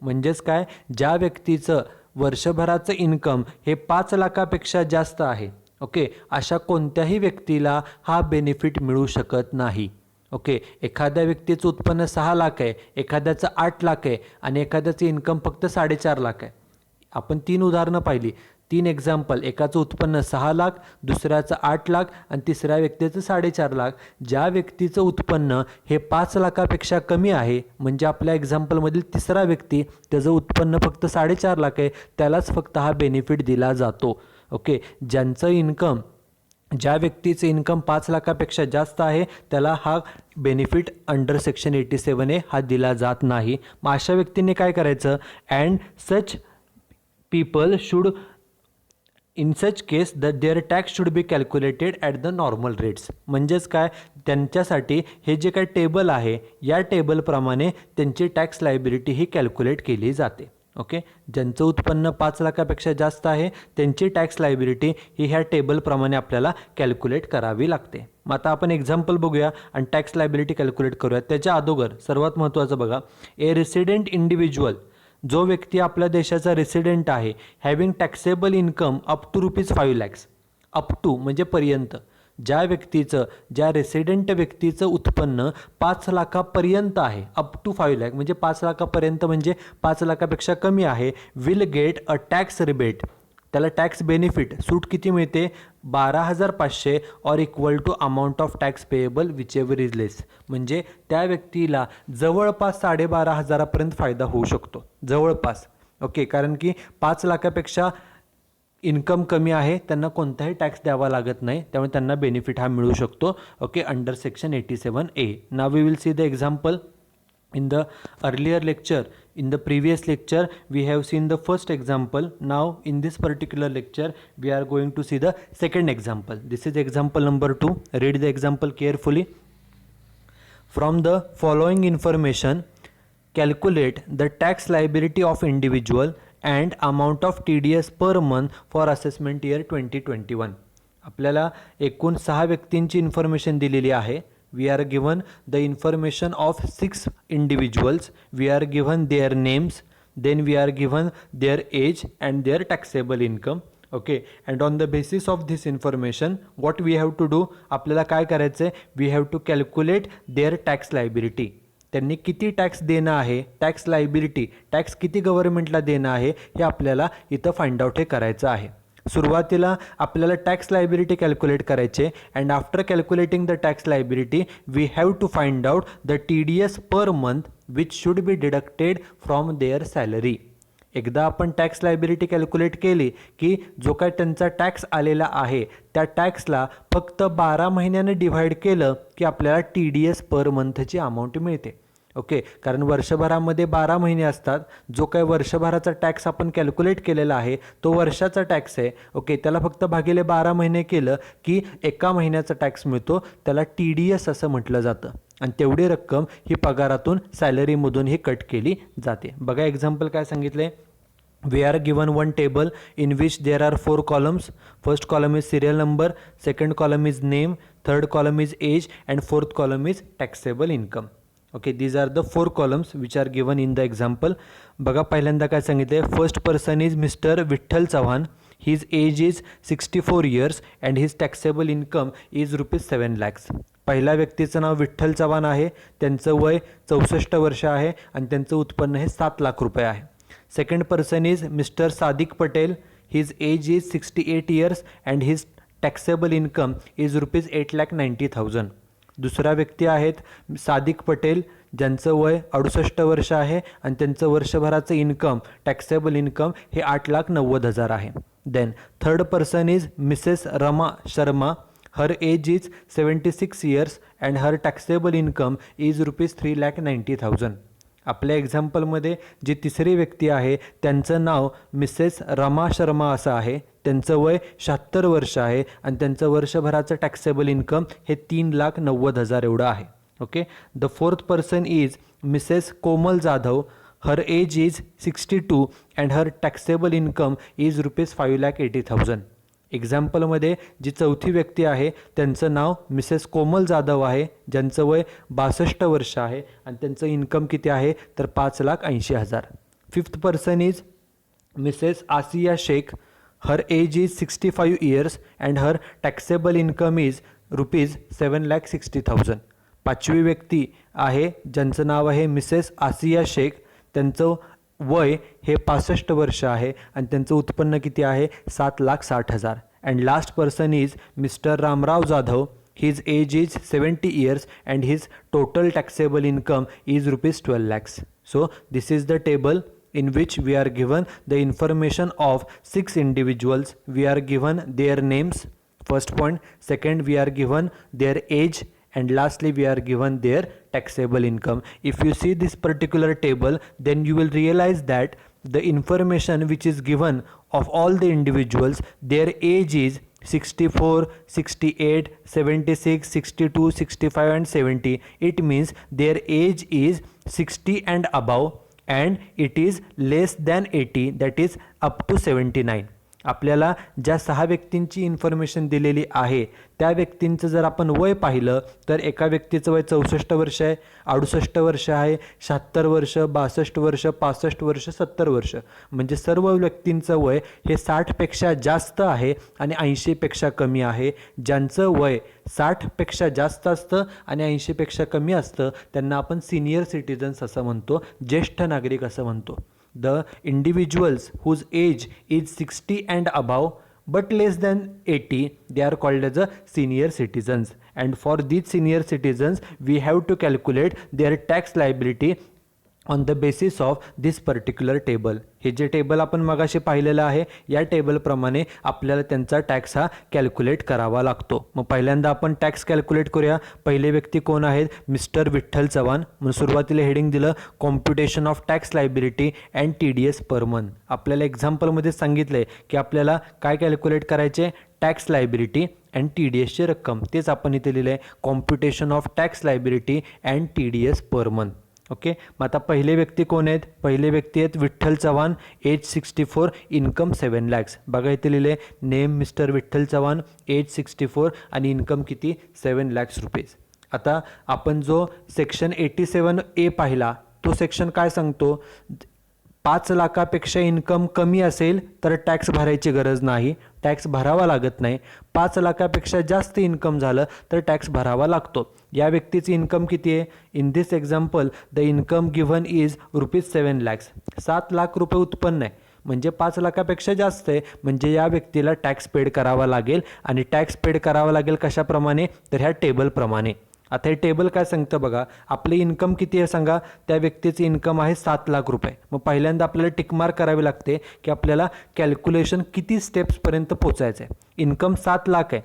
म्हणजेच काय, ज्या व्यक्तीचं वर्षभराचं इन्कम हे 5 लाखापेक्षा जास्त आहे, ओके, अशा कोणत्याही व्यक्तीला हा बेनिफिट मिळू शकत नाही. ओके, एखाद्या व्यक्तीचं उत्पन्न 6 लाख आहे, एखाद्याचं 8 लाख आहे आणि एखाद्याचं इन्कम फक्त 4.5 लाख आहे. आपण 3 उदाहरणं पाहिली. तीन एक्झाम्पल, एकाचं उत्पन्न 6 लाख, दुसऱ्याचं 8 लाख आणि तिसऱ्या व्यक्तीचं 4.5 लाख. ज्या व्यक्तीचं उत्पन्न हे 5 लाखापेक्षा कमी आहे, म्हणजे आपल्या एक्झाम्पलमधील तिसरा व्यक्ती त्याचं उत्पन्न फक्त 4.5 लाख आहे, त्यालाच फक्त हा बेनिफिट दिला जातो. ओके, ज्या व्यक्तीचे इन्कम 5 लाखापेक्षा जास्त आहे त्याला हा बेनिफिट अंडर सेक्शन 87A हा दिला जात नाही. मग अशा व्यक्तींनी काय करायचं, and such people should in such case the there tax should be calculated at the normal rates. म्हणजेच काय, त्यांच्यासाठी हे जे काय टेबल आहे या टेबलप्रमाणे त्यांची टॅक्स लायबिलिटी ही कॅल्क्युलेट केली जाते. ओके, ज्यांचं उत्पन्न 5 लाखापेक्षा जास्त आहे त्यांची टॅक्स लायबिलिटी ही ह्या टेबलप्रमाणे आपल्याला कॅल्क्युलेट करावी लागते. मग आता आपण एक्झाम्पल बघूया आणि टॅक्स लायबिलिटी कॅल्क्युलेट करूया. त्याच्या अगोदर सर्वात महत्त्वाचं बघा, ए रेसिडेंट इंडिव्हिज्युअल, जो व्यक्ती आपल्या देशाचा रेसिडेंट आहे, having taxable income up to ₹5 lakhs, up to म्हणजे पर्यंत, ज्या रेसिडेंट व्यक्तीचं उत्पन्न 5 लाखापर्यंत आहे, अप टू 5 लाख म्हणजे 5 लाखापर्यंत म्हणजे 5 लाखापेक्षा कमी आहे, will get a tax rebate, त्याला टॅक्स बेनिफिट सूट किती मिळते, 12,500 or equal to amount of tax payable whichever is less. म्हणजे त्या व्यक्तीला जवळपास 12,500पर्यंत फायदा होऊ शकतो, जवळपास. ओके, कारण की 5 लाखापेक्षा इन्कम कमी आहे, त्यांना कोणताही टॅक्स द्यावा लागत नाही, त्यामुळे त्यांना बेनिफिट हा मिळू शकतो. Okay, under section 87A. Now we will see the example. In the earlier lecture, in the previous lecture, we have seen the first example. Now, in this particular lecture, we are going to see the second example. This is example number 2. Read the example carefully. From the following information, calculate the tax liability of individual and amount of TDS per month for assessment year 2021. आपल्याला एकूण 6 व्यक्तींची information दिलेली आहे. We are given the information of 6 individuals. We are given their names. Then we are given their age and their taxable income. Okay, and on the basis of this information, what we have to do? आपल्याला काय करायचं आहे? We have to calculate their tax liability. त्यांनी किती tax देणं आहे, tax liability, tax किती गव्हर्नमेंटला देणं आहे हे आपल्याला इथं फाइंड आउट हे करायचं आहे. सुरुवातीला आपल्याला टॅक्स लायबिलिटी कॅल्क्युलेट करायचे, and after calculating the tax liability we have to find out the TDS per month which should be deducted from their salary. एकदा आपण टॅक्स लायबिलिटी कॅल्क्युलेट केली की जो काय त्यांचा टॅक्स आलेला आहे त्या टॅक्सला फक्त 12 महिन्याने डिव्हाइड केलं की आपल्याला TDS पर मंथची अमाऊंट मिळते. ओके, कारण वर्षभरामध्ये 12 महिने असतात. जो काही वर्षभराचा टॅक्स आपण कॅल्क्युलेट केलेला आहे तो वर्षाचा टॅक्स आहे. ओके, त्याला फक्त भागिले 12 महिने केलं की एका महिन्याचा टॅक्स मिळतो, त्याला TDS असं म्हटलं जातं. आणि तेवढी रक्कम ही पगारातून सॅलरीमधून ही कट केली जाते. बघा एक्झाम्पल काय सांगितले. We are given one table in which there are 4 columns. First column is serial number, second column is name, third column is age, and fourth column is taxable income. Okay, these are the 4 columns which are given in the example. बघा पहिल्यांदा काय सांगितले. First person is mister Vitthal Chavan. His age is 64 years and his taxable income is ₹7 lakhs. पहिल्या व्यक्तीचं नाव विठ्ठल चव्हाण आहे, त्यांचं वय 64 वर्ष आहे आणि त्यांचं उत्पन्न हे 7 लाख रुपये आहे. Second person is mister Sadiq Patel. His age is 68 years and his taxable income is ₹8,90,000. दुसरा व्यक्ती आहेत सादिक पटेल, ज्यांचं वय 68 वर्ष आहे आणि त्यांचं वर्षभराचं इन्कम, टॅक्सेबल इन्कम हे 8,90,000 आहे. Then third person is Mrs Rama Sharma. Her age is 76 years and her taxable income is ₹3,90,000. आपल्या एक्झाम्पलमध्ये जी तिसरी व्यक्ती आहे त्यांचं नाव मिसेस रमा शर्मा असं आहे. त्यांचं वय 76 वर्ष आहे आणि त्यांचं वर्षभराचं टॅक्सेबल इन्कम हे 3,90,000 एवढं आहे. Okay, the fourth person is Mrs Komal Jadhav. Her age is 62 and her taxable income is ₹5,80,000. एक्झाम्पलमध्ये जी चौथी व्यक्ती आहे त्यांचं नाव मिसेस कोमल जाधव आहे, ज्यांचं वय 62 वर्ष आहे आणि त्यांचं इन्कम किती आहे तर 5,80,000. Fifth person is Mrs Asiya Shaikh. Her age is 65 years and her taxable income is ₹7,60,000. पाचवी व्यक्ती आहे ज्यांचं नाव आहे मिसेस आसिया शेख. त्यांचं वय हे 65 वर्ष आहे आणि त्यांचं उत्पन्न किती आहे 7,60,000. And last person is mister Ramrao Jadhav. His age is 70 years and his total taxable income is rupees 12 lakhs. So this is the table in which we are given the information of 6 individuals. We are given their names, first point. Second, we are given their age, and lastly we are given their taxable income. If you see this particular table, then you will realize that the information which is given of all the individuals, their age is 64, 68, 76, 62, 65 and 70. It means their age is 60 and above, and it is less than 80, that is up to 79. आपल्याला ज्या 6 व्यक्तींची information दिलेली आहे त्या व्यक्तींचं जर आपण वय पाहिलं तर एका व्यक्तीचं वय 64 वर्ष आहे, 68 वर्ष आहे, 76 वर्ष, 62 वर्ष, 65 वर्ष, 70 वर्ष. म्हणजे सर्व व्यक्तींचं वय हे 60पेक्षा जास्त आहे आणि 80पेक्षा कमी आहे. ज्यांचं वय 60पेक्षा जास्त असतं आणि 80पेक्षा कमी असतं त्यांना आपण सिनियर सिटीजन्स असं म्हणतो, ज्येष्ठ नागरिक असं म्हणतो. The individuals whose age is 60 and above but less than 80, they are called as a senior citizens. And for these senior citizens, we have to calculate their tax liability on the basis of this particular table. हे जे table आपण मगाशी पाहिलेलं आहे या टेबलप्रमाणे आपल्याला त्यांचा tax हा कॅल्क्युलेट करावा लागतो. मग पहिल्यांदा आपण टॅक्स कॅल्क्युलेट करूया. पहिले व्यक्ती कोण आहेत? मिस्टर विठ्ठल चव्हाण. म्हणून सुरुवातीला हेडिंग दिलं computation of tax liability and TDS per month. आपल्याला एक्झाम्पलमध्ये सांगितलंय की आपल्याला काय कॅल्क्युलेट करायचे? टॅक्स लायबिलिटी अँड TDSची रक्कम. तेच आपण इथे लिहिलं आहे, computation of tax liability and TDS per month. Okay. मग आता पहिले व्यक्ती कोण आहेत? पहिले व्यक्ती आहेत Vitthal Chavan, age 64, income 7 lakhs. बघा इथे लिहिले name Mr Vitthal Chavan, age 64 आणि इन्कम किती? 7 lakhs रुपीज. आता आपण जो सेक्शन 87A पाहिला तो सेक्शन काय सांगतो? 5 लाखापेक्षा इन्कम कमी असेल तर टॅक्स भरायची गरज नाही, टॅक्स भरावा लागत नाही. 5 लाखापेक्षा जास्त इन्कम झालं तर टॅक्स भरावा लागतो. या व्यक्तीची इन्कम किती आहे? In this example the income given is rupees 7 lakhs. 7 lakh रुपये उत्पन्न आहे म्हणजे 5 लाखापेक्षा जास्त आहे, म्हणजे या व्यक्तीला टॅक्स पेड करावा लागेल. आणि टॅक्स पेड करावा लागेल कशाप्रमाणे? तर ह्या टेबलप्रमाणे. आता हे टेबल काय सांगतं बघा, आपली इन्कम किती आहे सांगा? त्या व्यक्तीची इन्कम आहे 7 लाख रुपये. मग पहिल्यांदा आपल्याला टिकमार्क करावी लागते की आपल्याला कॅल्क्युलेशन किती स्टेप्सपर्यंत पोचायचं आहे. इन्कम 7 लाख आहे,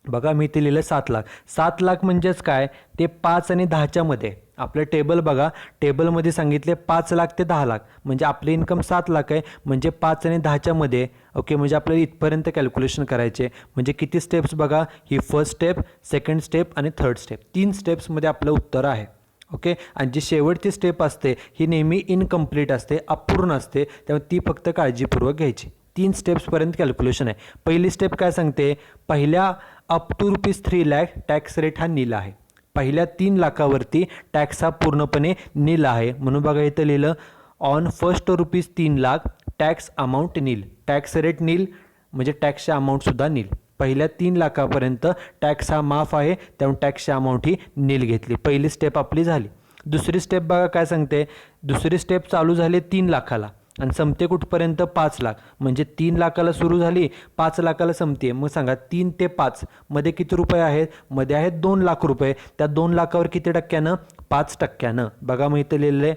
बघा मी इथे लिहिलं 7 लाख. 7 लाख म्हणजेच काय? ते 5 आणि 10च्या मध्ये. आपलं टेबल बघा, टेबलमध्ये सांगितले 5 लाख ते 10 लाख, म्हणजे आपली इन्कम 7 लाख आहे, म्हणजे 5 आणि 10च्या मध्ये. ओके, म्हणजे आपल्याला इथपर्यंत कॅल्क्युलेशन करायचे. म्हणजे किती स्टेप्स बघा, ही फर्स्ट स्टेप, सेकंड स्टेप आणि थर्ड स्टेप. 3 स्टेप्समध्ये आपलं उत्तर आहे. ओके. आणि जी शेवटची स्टेप असते ही नेहमी इनकम्प्लीट असते, अपूर्ण असते, त्यामुळे ती फक्त काळजीपूर्वक घ्यायची. 3 स्टेप्सपर्यंत कॅल्क्युलेशन आहे. पहिली स्टेप काय सांगते? पहिल्या up to ₹3 lakh tax rate हा नील आहे. पहिल्या 3 लाखावरती टॅक्स हा पूर्णपणे नील आहे. म्हणून बघा इथं लिहिलं on first ₹3 lakh tax amount nil. Tax rate nil म्हणजे टॅक्सची अमाऊंटसुद्धा नील. पहिल्या 3 लाखापर्यंत टॅक्स हा माफ आहे, त्यामुळे टॅक्सची अमाऊंट ही नील घेतली. पहिली स्टेप आपली झाली. दुसरी स्टेप बघा काय सांगते? दुसरी स्टेप चालू झाली 3 लाखाला आणि संपते कुठपर्यंत? 5 लाख. म्हणजे 3 लाखाला सुरू झाली, 5 लाखाला संपते. मग सांगा 3 ते 5 मध्ये किती रुपये आहेत? मध्ये आहेत 2 लाख रुपये. त्या 2 लाखावर किती टक्क्यानं? 5%. बघा मग इथे लिहिलेलं आहे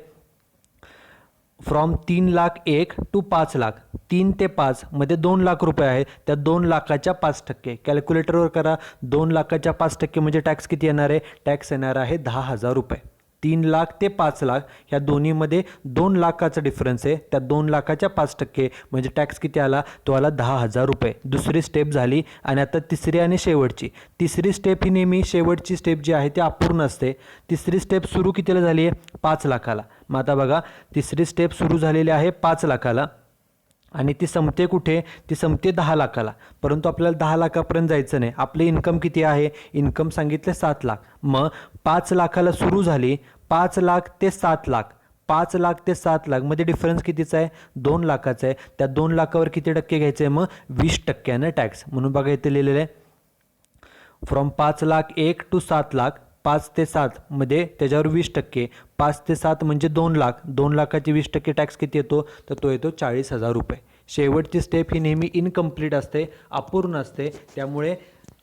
फ्रॉम 3 लाख 1 टू 5 लाख. 3 ते 5 मध्ये 2 लाख रुपये आहेत, त्या 2 लाखाच्या 5%. कॅल्क्युलेटरवर करा. 2 लाखाच्या 5% म्हणजे टॅक्स किती येणार आहे? टॅक्स येणार आहे 10,000 रुपये. 3 लाख ते 5 लाख ह्या दोन्हीमध्ये 2 लाखाचा डिफरन्स आहे. त्या 2 लाखाच्या 5% म्हणजे टॅक्स किती आला? तो आला 10,000 रुपये. दुसरी स्टेप झाली. आणि आता तिसरी आणि शेवटची. तिसरी स्टेप ही नेहमी शेवटची स्टेप जी आहे ती अपूर्ण असते. तिसरी स्टेप सुरू कितीला झाली आहे? 5 लाखाला. मग आता बघा तिसरी स्टेप सुरू झालेली आहे 5 लाखाला आणि ती संपते कुठे? ती संपते 10 लाखाला. परंतु आपल्याला 10 लाखापर्यंत जायचं नाही. आपले इन्कम किती आहे? इन्कम सांगितले 7 लाख. मग 5 लाखाला सुरू झाली, 5 लाख ते 7 लाख. 5 लाख ते 7 लाख मध्ये डिफरन्स कितीचा आहे? 2 लाखाचा आहे. त्या 2 लाखावर किती टक्के घ्यायचं आहे? मग 20% टॅक्स. म्हणून बघा इथे लिहिलेलं आहे फ्रॉम 5 लाख 1 टू 7 लाख 5 ते 7 मध्ये त्याच्यावर 20%, 5 ते 7 म्हणजे 2 लाख, 2 लाखाचे 20% टॅक्स किती येतो, तर तो येतो 40,000 रुपये. शेवटची स्टेप ही नेहमी इनकम्प्लीट असते, अपूर्ण असते, त्यामुळे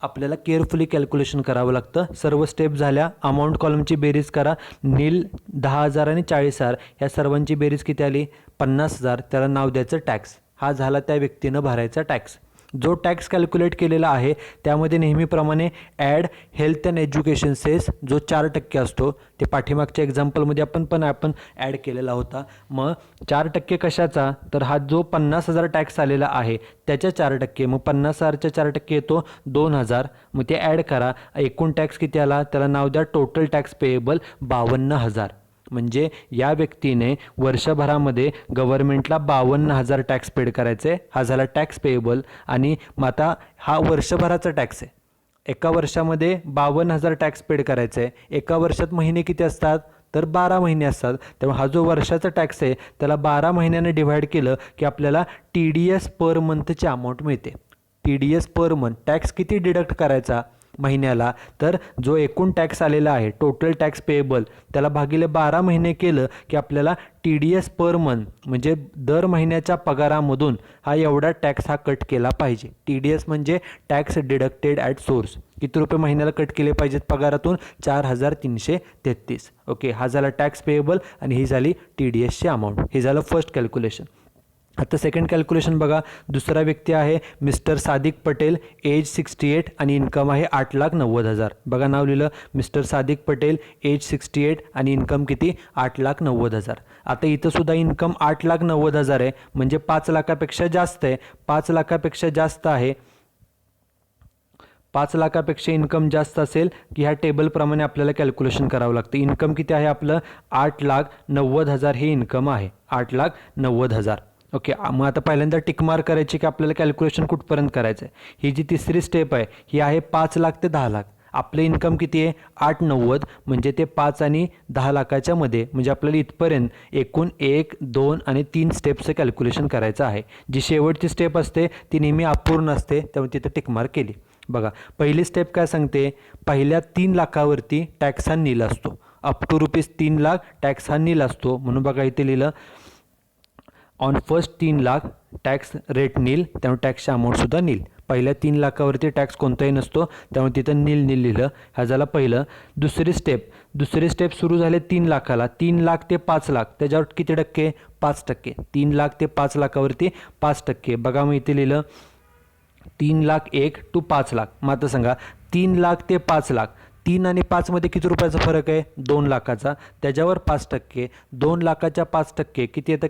आपल्याला केअरफुली कॅल्क्युलेशन करावं लागतं. सर्व स्टेप झाल्या. अमाऊंट कॉलमची बेरीज करा. नील 10,000 आणि 40,000 ह्या सर्वांची बेरीज किती आली, 50,000. त्याला नाव द्यायचं टॅक्स. हा झाला त्या व्यक्तीनं भरायचा टॅक्स. जो टॅक्स कॅल्क्युलेट केलेला आहे त्यामध्ये नेहमीप्रमाणे add health and education cess जो 4% असतो, ते पाठीमागच्या एक्झाम्पलमध्ये आपण ॲड केलेला होता. मग 4% कशाचा, तर हा जो 50,000 टॅक्स आलेला आहे त्याच्या 4%, मग 50,000च्या 4% येतो 2,000. मग ते ॲड करा. एकूण टॅक्स किती आला, त्याला नाव द्या टोटल टॅक्स पेएबल 52,000. म्हणजे या व्यक्तीने वर्षभरामध्ये गव्हर्नमेंटला 52,000 टॅक्स पेड करायचे. हा झाला टॅक्स पेएबल. आणि मग आता हा वर्षभराचा टॅक्स आहे. एका वर्षामध्ये 52,000 टॅक्स पेड करायचे आहे. एका वर्षात महिने किती असतात, तर 12 महिने असतात. त्यामुळे हा जो वर्षाचा टॅक्स आहे त्याला 12 महिन्याने डिव्हाइड केलं की आपल्याला TDS पर मंथची अमाऊंट मिळते. TDS पर मंथ, टॅक्स किती डिडक्ट करायचा महिन्याला, तर जो एकूण टॅक्स आलेला आहे टोटल टॅक्स पेएबल त्याला भागिले 12 महिने केलं की आपल्याला TDS पर मंथ म्हणजे दर महिन्याच्या पगारामधून हा एवढा टॅक्स हा कट केला पाहिजे. TDS म्हणजे टॅक्स डिडक्टेड ॲट सोर्स. किती रुपये महिन्याला कट केले पाहिजेत पगारातून, 4,333. ओके, हा झाला टॅक्स पेएबल आणि ही झाली TDSची अमाऊंट. हे झालं फर्स्ट कॅल्क्युलेशन. आता सेकंड कॅल्क्युलेशन बघा. दुसरा व्यक्ती आहे मिस्टर सादिक पटेल, एज 68 आणि इन्कम आहे 8,90,000. बघा नाव लिहिलं, मिस्टर सादिक पटेल, एज 68 आणि इन्कम किती, 8,90,000. आता इथं सुद्धा इन्कम 8,90,000 आहे, म्हणजे 5 लाखापेक्षा जास्त आहे. 5 लाखापेक्षा जास्त आहे, 5 लाखापेक्षा इन्कम जास्त असेल की ह्या टेबलप्रमाणे आपल्याला कॅल्क्युलेशन करावं लागतं. इन्कम किती आहे आपलं, 8,90,000 हे इन्कम आहे, 8,90,000. ओके, मग आता पहिल्यांदा टिकमार्क करायची की आपल्याला कॅल्क्युलेशन कुठपर्यंत करायचं आहे. ही जी तिसरी स्टेप आहे ही आहे 5 लाख ते 10 लाख. आपलं इन्कम किती आहे, 8,90,000, म्हणजे ते 5 आणि 10 लाखाच्या मध्ये, म्हणजे आपल्याला इथपर्यंत एकूण 1, 2 आणि 3 स्टेपचं कॅल्क्युलेशन करायचं आहे. जी शेवटची स्टेप असते ती नेहमी अपूर्ण असते, त्यामुळे तिथं टिकमार्क केली. बघा पहिली स्टेप काय सांगते, पहिल्या 3 लाखावरती टॅक्स हा नील असतो. अप टू ₹3 लाख टॅक्स हा नील असतो. म्हणून बघा इथे लिहिलं on first 3 lakh tax rate nil, त्यामुळे टॅक्सची अमाऊंटसुद्धा नील. पहिल्या 3 लाखावरती टॅक्स कोणताही नसतो, त्यामुळे तिथं नील लिहिलं. हा झाला पहिलं. दुसरी स्टेप सुरू झाले 3 लाखाला. 3 लाख ते 5 लाख त्याच्यावर किती टक्के, 5%. 3 लाख ते 5 लाखावरती 5%. बघा मग इथे लिहिलं 3,01,000 to 5 लाख. मग आता सांगा 3 लाख ते 5 लाख, 3 आणि 5 मध्ये किती रुपयाचा फरक आहे, 2 लाखाचा. त्याच्यावर 5%, 2 लाखाच्या 5% किती येतं,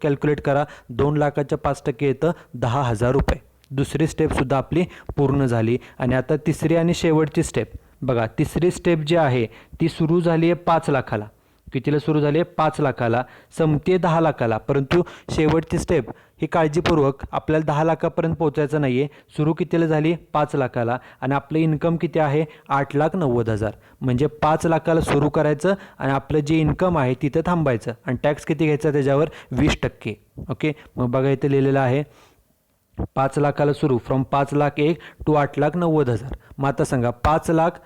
कॅल्क्युलेट करा. 2 लाखाच्या 5% येतं 10,000 रुपये. दुसरी स्टेपसुद्धा आपली पूर्ण झाली. आणि आता तिसरी आणि शेवटची स्टेप बघा. तिसरी स्टेप जी आहे ती सुरू झाली आहे 5 लाखाला. कितीला सुरू झाली आहे, 5 लाखाला. संपते 10 लाखाला. परंतु शेवटची स्टेप ही काळजीपूर्वक, आपल्याला 10 लाखापर्यंत पोहोचायचं नाही आहे. सुरू कितीला झाली, 5 लाखाला. आणि आपलं इन्कम किती आहे, 8,90,000. म्हणजे 5 लाखाला सुरू करायचं आणि आपलं जे इन्कम आहे तिथं थांबायचं. आणि टॅक्स किती घ्यायचा त्याच्यावर, 20%. ओके, मग बघा इथे लिहिलेलं आहे 5 लाखाला सुरू, फ्रॉम 5,01,000 to 8,90,000. मग आता सांगा 5 लाख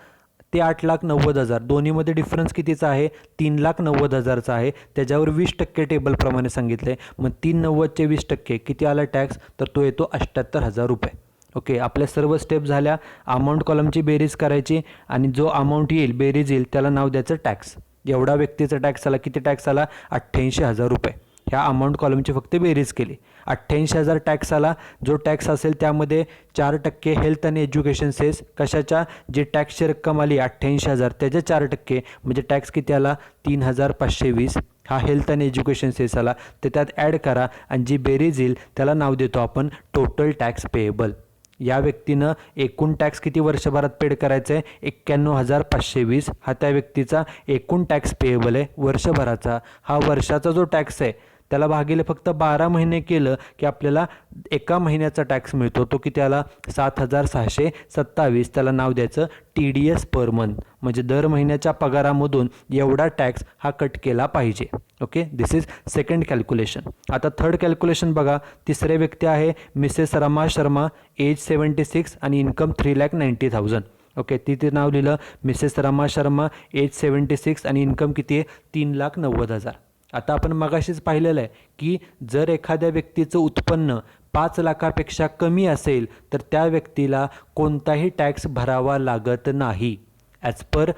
ते 8,90,000 दोन्हीमध्ये डिफरन्स कितीचा आहे, 3,90,000चा आहे. त्याच्यावर 20% टेबलप्रमाणे सांगितलं आहे. मग 3,90,000चे 20% किती आला टॅक्स, तर तो येतो 78,000 रुपये. ओके, आपल्या सर्व स्टेप झाल्या. अमाऊंट कॉलमची बेरीज करायची आणि जो अमाऊंट येईल, बेरीज येईल, त्याला नाव द्यायचं टॅक्स. एवढा व्यक्तीचा टॅक्स आला, किती टॅक्स आला, 88,000 रुपये. ह्या अमाऊंट कॉलमची फक्त बेरीज केली. 88,000 टॅक्स आला. जो टॅक्स असेल त्यामध्ये 4% हेल्थ आणि एज्युकेशन सेस, कशाच्या, जी टॅक्सची रक्कम आली 88,000 त्याच्या 4%, म्हणजे टॅक्स किती आला, 3,520. हा हेल्थ आणि एज्युकेशन सेस आला, तर त्यात ॲड करा आणि जी बेरीज येईल त्याला नाव देतो आपण टोटल टॅक्स पेएबल. या व्यक्तीनं एकूण टॅक्स किती वर्षभरात पेड करायचं आहे, 91,520. हा त्या व्यक्तीचा एकूण टॅक्स पेएबल आहे वर्षभराचा. हा वर्षाचा जो टॅक्स आहे त्याला भागिले फक्त 12 महिने केलं की आपल्याला एका महिन्याचा टॅक्स मिळतो. तो किती आला, 7,627. त्याला नाव द्यायचं TDS पर मंथ, म्हणजे दर महिन्याच्या पगारामधून एवढा टॅक्स हा कट केला पाहिजे. Okay, this is second calculation. आता थर्ड कॅल्क्युलेशन बघा. तिसरे व्यक्ती आहे मिसेस रमा शर्मा, एज 76 आणि इन्कम 3,90,000. ओके, तिथे नाव लिहिलं मिसेस रमा शर्मा, एज 76 आणि इन्कम किती आहे 3,90,000. आता आपण मगाशीच पाहिलेलं आहे की जर एखाद्या व्यक्तीचं उत्पन्न 5 लाखापेक्षा कमी असेल तर त्या व्यक्तीला कोणताही टॅक्स भरावा लागत नाही. As per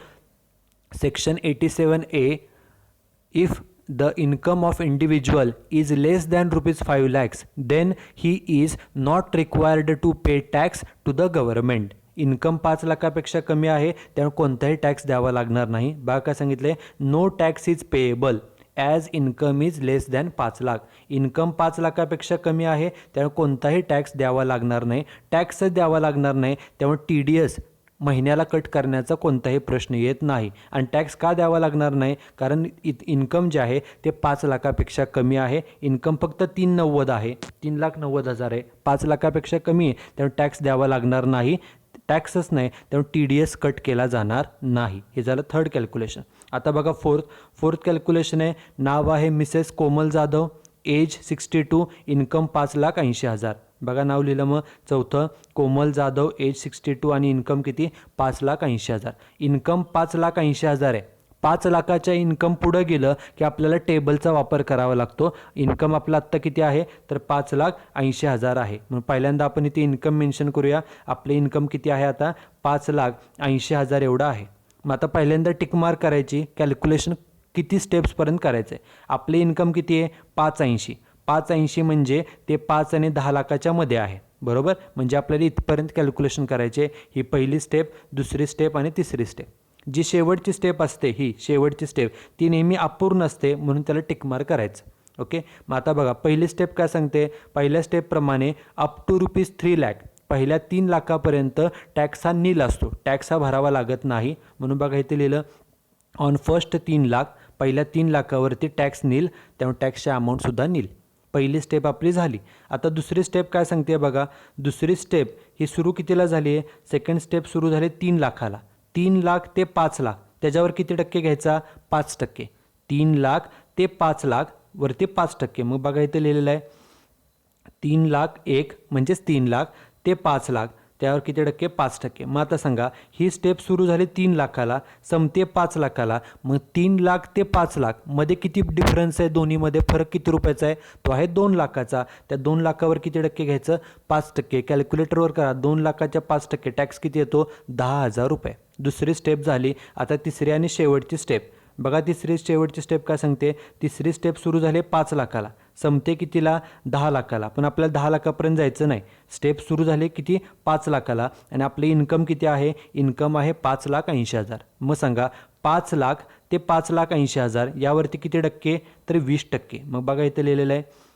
section 87A, if the income of individual is less than rupees 5 lakhs, then he is not required to pay tax to the government. Income 5 लाखापेक्षा कमी आहे त्यामुळे कोणताही टॅक्स द्यावा लागणार नाही. बघा काय सांगितले, no tax is payable as income is less than 5 lakh. Income 5 लाखापेक्षा कमी आहे त्यामुळे कोणताही टॅक्स द्यावा लागणार नाही, टॅक्सच द्यावा लागणार नाही. त्यामुळे TDS महिन्याला कट करण्याचा कोणताही प्रश्न येत नाही. आणि टॅक्स का द्यावा लागणार नाही, कारण इन्कम जे आहे ते 5 लाखापेक्षा कमी आहे. इन्कम फक्त 390 आहे, 3,90,000 आहे, 5 लाखापेक्षा कमी आहे त्यामुळे टॅक्स द्यावा लागणार नाही, टॅक्सच नाही त्यामुळे TDS कट केला जाणार नाही. हे झालं थर्ड कॅल्क्युलेशन. आता बघा फोर्थ कॅल्क्युलेशन आहे. नाव आहे Mrs Komal Jadhav, age 62, income 5,80,000. बघा नाव लिहिलं मग चौथं, कोमल जाधव, एज 62 आणि इन्कम किती 5,80,000. इन्कम 5,80,000 आहे. 5 लाखाच्या इन्कम पुढं गेलं की आपल्याला टेबलचा वापर करावा लागतो. इन्कम आपलं आत्ता किती आहे तर 5,80,000 आहे. म्हणून पहिल्यांदा आपण इथे इन्कम मेन्शन करूया. आपले इन्कम किती आहे आता 5,80,000 एवढं आहे. मग आता पहिल्यांदा टिकमार्क करायची, कॅल्क्युलेशन किती स्टेप्सपर्यंत करायचं आहे. आपले इन्कम किती आहे 580. 580 म्हणजे ते 5 आणि 10 लाखाच्या मध्ये आहे, बरोबर. म्हणजे आपल्याला इथपर्यंत कॅल्क्युलेशन करायचे. ही पहिली स्टेप, दुसरी स्टेप आणि तिसरी स्टेप. जी शेवटची स्टेप असते, ही शेवटची स्टेप ती नेहमी अपूर्ण असते म्हणून त्याला टिकमार्क करायचं. ओके, मग आता बघा पहिली स्टेप काय सांगते. पहिल्या स्टेपप्रमाणे अप टू ₹3 लाख, पहिल्या 3 लाखापर्यंत टॅक्स हा नील असतो, टॅक्स हा भरावा लागत नाही. म्हणून बघा इथे लिहिलं ऑन फर्स्ट 3 लाख, पहिल्या 3 लाखावरती टॅक्स नील, त्यामुळे टॅक्सची अमाऊंटसुद्धा नील. पहिली स्टेप आपली झाली. आता दुसरी स्टेप काय सांगते बघा. दुसरी स्टेप ही सुरू कितीला झाली आहे, सेकंड स्टेप सुरू झाली 3 लाखाला. 3 लाख ते 5 लाख त्याच्यावर किती टक्के घ्यायचा 5%. 3 लाख ते 5 लाख वरती 5%. मग बघा इथे लिहिलेलं आहे 3 लाख 1 म्हणजेच 3 लाख ते 5 लाख त्यावर किती टक्के 5%. मग आता सांगा ही स्टेप सुरू झाली 3 लाखाला, संपते 5 लाखाला. मग 3 लाख ते 5 लाख मध्ये किती डिफरन्स आहे, दोन्हीमध्ये फरक किती रुपयाचा आहे, तो आहे 2 लाखाचा. त्या 2 लाखावर किती टक्के घ्यायचं 5%. कॅल्क्युलेटरवर करा, 2 लाखाच्या 5% टॅक्स किती येतो 10,000 रुपये. दुसरी स्टेप झाली. आता तिसरी आणि शेवटची स्टेप बघा. तिसरी शेवटची स्टेप काय सांगते. तिसरी स्टेप सुरू झाली 5 लाखाला, संपते कितीला 10 लाखाला. पण आपल्याला 10 लाखापर्यंत जायचं नाही. स्टेप सुरू झाली किती 5 लाखाला आणि आपले इन्कम किती आहे, इन्कम आहे 5,80,000. मग सांगा 5 लाख ते 5,80,000 यावरती किती टक्के तर 20%. मग बघा इथं लिहिलेलं आहे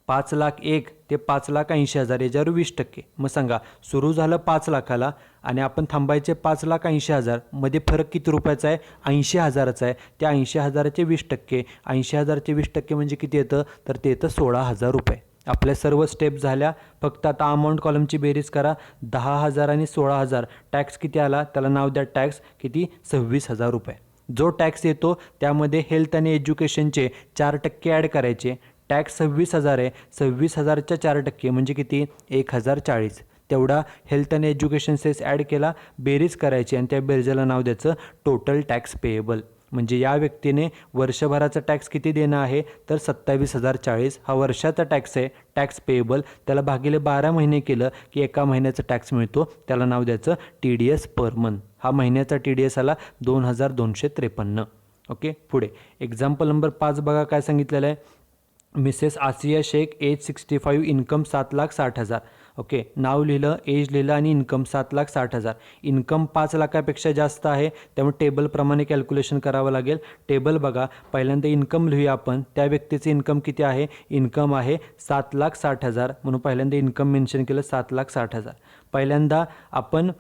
5,01,000 ते 5,80,000 याच्यावर 20%. मग सांगा सुरू झालं 5 लाखाला आणि आपण थांबायचे 5,80,000 मध्ये फरक किती रुपयाचा आहे 80,000चा आहे. त्या 80,000चे 20%, 80,000चे 20% म्हणजे किती येतं तर ते येतं 16,000 रुपये. आपल्या सर्व स्टेप झाल्या. फक्त आता अमाऊंट कॉलमची बेरीज करा. 10,000 आणि 16,000 टॅक्स किती आला, त्याला नाव द्या टॅक्स किती 26,000 रुपये. जो टॅक्स येतो त्यामध्ये हेल्थ आणि एज्युकेशनचे 4% ॲड करायचे. टॅक्स 26,000 आहे, 26,000च्या 4% म्हणजे किती 1,040. तेवढा हेल्थ आणि एज्युकेशन सेस ॲड केला, बेरीज करायची आणि त्या बेरीजला नाव द्यायचं टोटल टॅक्स पेएबल. म्हणजे या व्यक्तीने वर्षभराचा टॅक्स किती देणं आहे तर 27,040. हा वर्षाचा टॅक्स आहे, टॅक्स पेएबल. त्याला भागिले 12 महिने केलं की एका महिन्याचा टॅक्स मिळतो, त्याला नाव द्यायचं TDS पर मंथ. हा महिन्याचा TDS आला 2,253. ओके, पुढे एक्झाम्पल नंबर 5 बघा काय सांगितलेलं आहे. Mrs Asiya Shaikh, age 65, income 7,60,000. Okay, नाव लिहिलं, एज लिहिलं आणि इन्कम 7,60,000. इन्कम 5 लाखापेक्षा जास्त आहे त्यामुळे टेबलप्रमाणे कॅल्क्युलेशन करावं लागेल. टेबल बघा, पहिल्यांदा इन्कम लिहूया आपण. त्या व्यक्तीचं इन्कम किती आहे, इन्कम आहे 7,60,000 म्हणून पहिल्यांदा इन्कम मेन्शन केलं 7,60,000. पहिल्यांदा आपण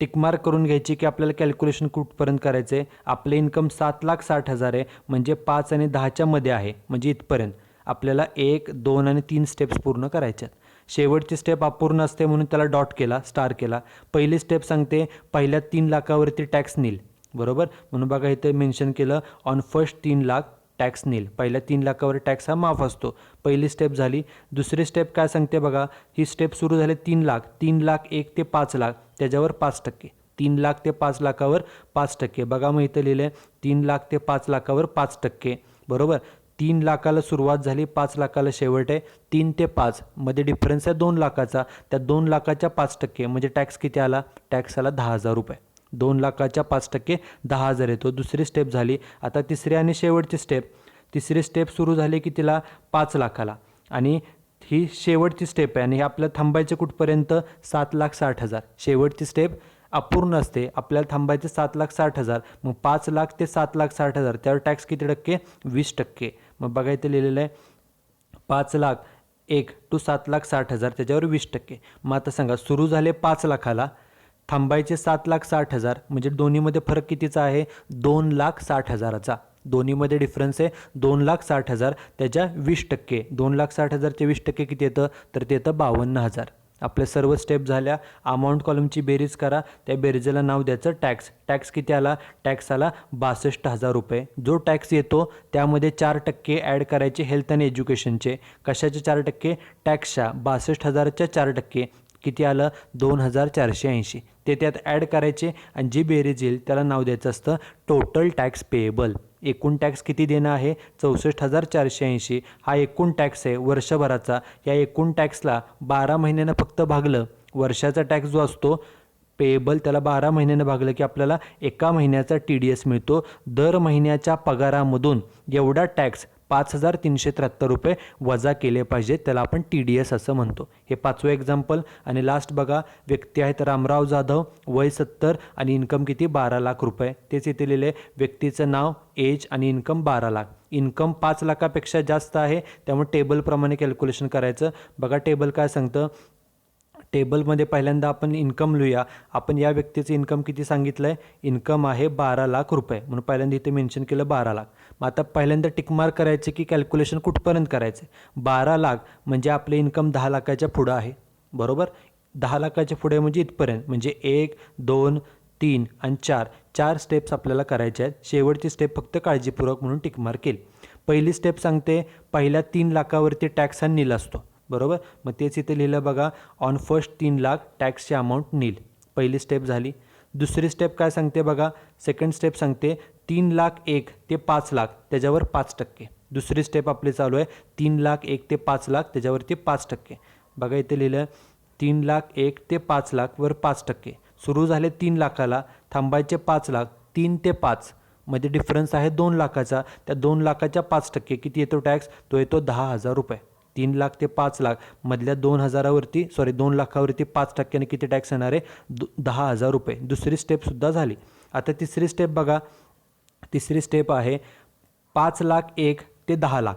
टिकमार्क करून घ्यायची की आपल्याला कॅल्क्युलेशन कुठपर्यंत करायचं आहे. आपले इन्कम 7,60,000 आहे म्हणजे 5 आणि 10च्या मध्ये आहे, म्हणजे इथपर्यंत आपल्याला 1, 2 आणि 3 स्टेप्स पूर्ण करायच्यात. शेवटची स्टेप अपूर्ण असते म्हणून त्याला डॉट केला, स्टार केला. पहिली स्टेप सांगते पहिल्या 3 लाखावरती टॅक्स नील, बरोबर. म्हणून बघा इथे मेन्शन केलं ऑन फर्स्ट 3 लाख टॅक्स नील. पहिल्या 3 लाखावर टॅक्स हा माफ असतो. पहिली स्टेप झाली. दुसरी स्टेप काय सांगते बघा, ही स्टेप सुरू झाली 3 लाख. 3 लाख 1 ते 5 लाख त्याच्यावर 5%. 3 लाख ते 5 लाखावर 5%. बघा मग इथं लिहिलं आहे 3 लाख ते 5 लाखावर 5%. बरोबर. 3 लाखाला सुरुवात झाली, 5 लाखाला शेवट आहे. 3 ते 5 मध्ये डिफरन्स आहे 2 लाखाचा. त्या 2 लाखाच्या 5% म्हणजे टॅक्स किती आला? टॅक्स आला 10,000 रुपये. 2 लाखाच्या 5% 10,000 येतो. दुसरी स्टेप झाली. आता तिसरी आणि शेवटची स्टेप. तिसरी स्टेप सुरू झाली की तिला 5 लाखाला आणि ही शेवटची स्टेप आहे आणि हे आपल्याला थांबायचे कुठपर्यंत? 7,60,000. शेवटची स्टेप अपूर्ण असते. आपल्याला थांबायचे 7,60,000. मग 5 लाख ते 7,60,000 त्यावर टॅक्स किती टक्के? 20%. मग बघा इथे लिहिलेलं आहे 5 लाख 1 to 7,60,000 त्याच्यावर 20%. मग आता सांगा, सुरू झाले 5 लाखाला, थांबायचे 7,60,000 म्हणजे दोन्हीमध्ये फरक कितीचा आहे? 2,60,000चा. दोन्हीमध्ये डिफरन्स आहे 2,60,000 त्याच्या 20%. 2,60,000चे 20% किती येतं? तर ते येतं 52,000. आपल्या सर्व स्टेप झाल्या. अमाऊंट कॉलमची बेरीज करा. त्या बेरीजला नाव द्यायचं टॅक्स. टॅक्स किती आला? टॅक्स आला 62,000 रुपये. जो टॅक्स येतो त्यामध्ये 4% ॲड करायचे हेल्थ आणि एज्युकेशनचे. कशाचे 4%? टॅक्सच्या. 62,000च्या 4% किती आलं? 2,480. ते त्यात ॲड करायचे आणि जी बेरीज येईल त्याला नाव द्यायचं असतं टोटल टॅक्स पेएबल. एकूण टॅक्स किती देणं आहे? 64,480. हा एकूण टॅक्स आहे वर्षभराचा. या एकूण टॅक्सला 12 महिन्यानं फक्त भागलं. वर्षाचा टॅक्स जो असतो पेएबल त्याला 12 महिन्यानं भागलं की आपल्याला एका महिन्याचा TDS मिळतो. दर महिन्याच्या पगारामधून एवढा टॅक्स 5,373 रुपये वजा केले पाहिजेत. त्याला आपण TDS असं म्हणतो. हे 5वं एक्झाम्पल. आणि लास्ट बघा, व्यक्ती आहेत रामराव जाधव, वय 70 आणि इन्कम किती? 12 लाख रुपये. तेच इथे लिहिले व्यक्तीचं नाव, एज आणि इन्कम 12 लाख. इन्कम 5 लाखापेक्षा जास्त आहे त्यामुळे टेबलप्रमाणे कॅल्क्युलेशन करायचं. बघा टेबल काय सांगतं. टेबलमध्ये पहिल्यांदा आपण इन्कम लिहूया. आपण या व्यक्तीचं इन्कम किती सांगितलं आहे? इन्कम आहे 12 लाख रुपये म्हणून पहिल्यांदा इथे मेन्शन केलं 12 लाख. मग आता पहिल्यांदा टिकमार्क करायचे की कॅल्क्युलेशन कुठपर्यंत करायचं? 12 लाख म्हणजे आपले इन्कम 10 लाखाच्या पुढं आहे. बरोबर. 10 लाखाच्या पुढे म्हणजे इथपर्यंत. म्हणजे 1, 2, 3 आणि 4 स्टेप्स आपल्याला करायच्या आहेत. शेवटची स्टेप फक्त काळजीपूर्वक म्हणून टिकमार्क केली. पहिली स्टेप सांगते पहिल्या 3 लाखावरती टॅक्स हा नील असतो. बरोबर. मग तेच इथे लिहिलं बघा, ऑन फर्स्ट 3 लाख टॅक्सची अमाऊंट नील. पहिली स्टेप झाली. दुसरी स्टेप काय सांगते बघा, सेकंड स्टेप सांगते 3 लाख 1 ते 5 लाख त्याच्यावर 5%. दुसरी स्टेप आपली चालू आहे 3 लाख 1 ते 5 लाख त्याच्यावरती 5%. बघा इथे लिहिलं 3 लाख 1 ते 5 लाख वर 5%. सुरू झाले 3 लाखाला, थांबायचे 5 लाख. 3 ते 5 मध्ये डिफरन्स आहे 2 लाखाचा. त्या 2 लाखाच्या 5% किती येतो टॅक्स? तो येतो 10,000 रुपये. 3 लाख ते 5 लाख मधल्या 2 लाखावरती 5%ने किती टॅक्स येणार आहे? 10,000 रुपये. दुसरी स्टेपसुद्धा झाली. आता तिसरी स्टेप बघा. तिसरी स्टेप आहे 5 लाख 1 ते 10 लाख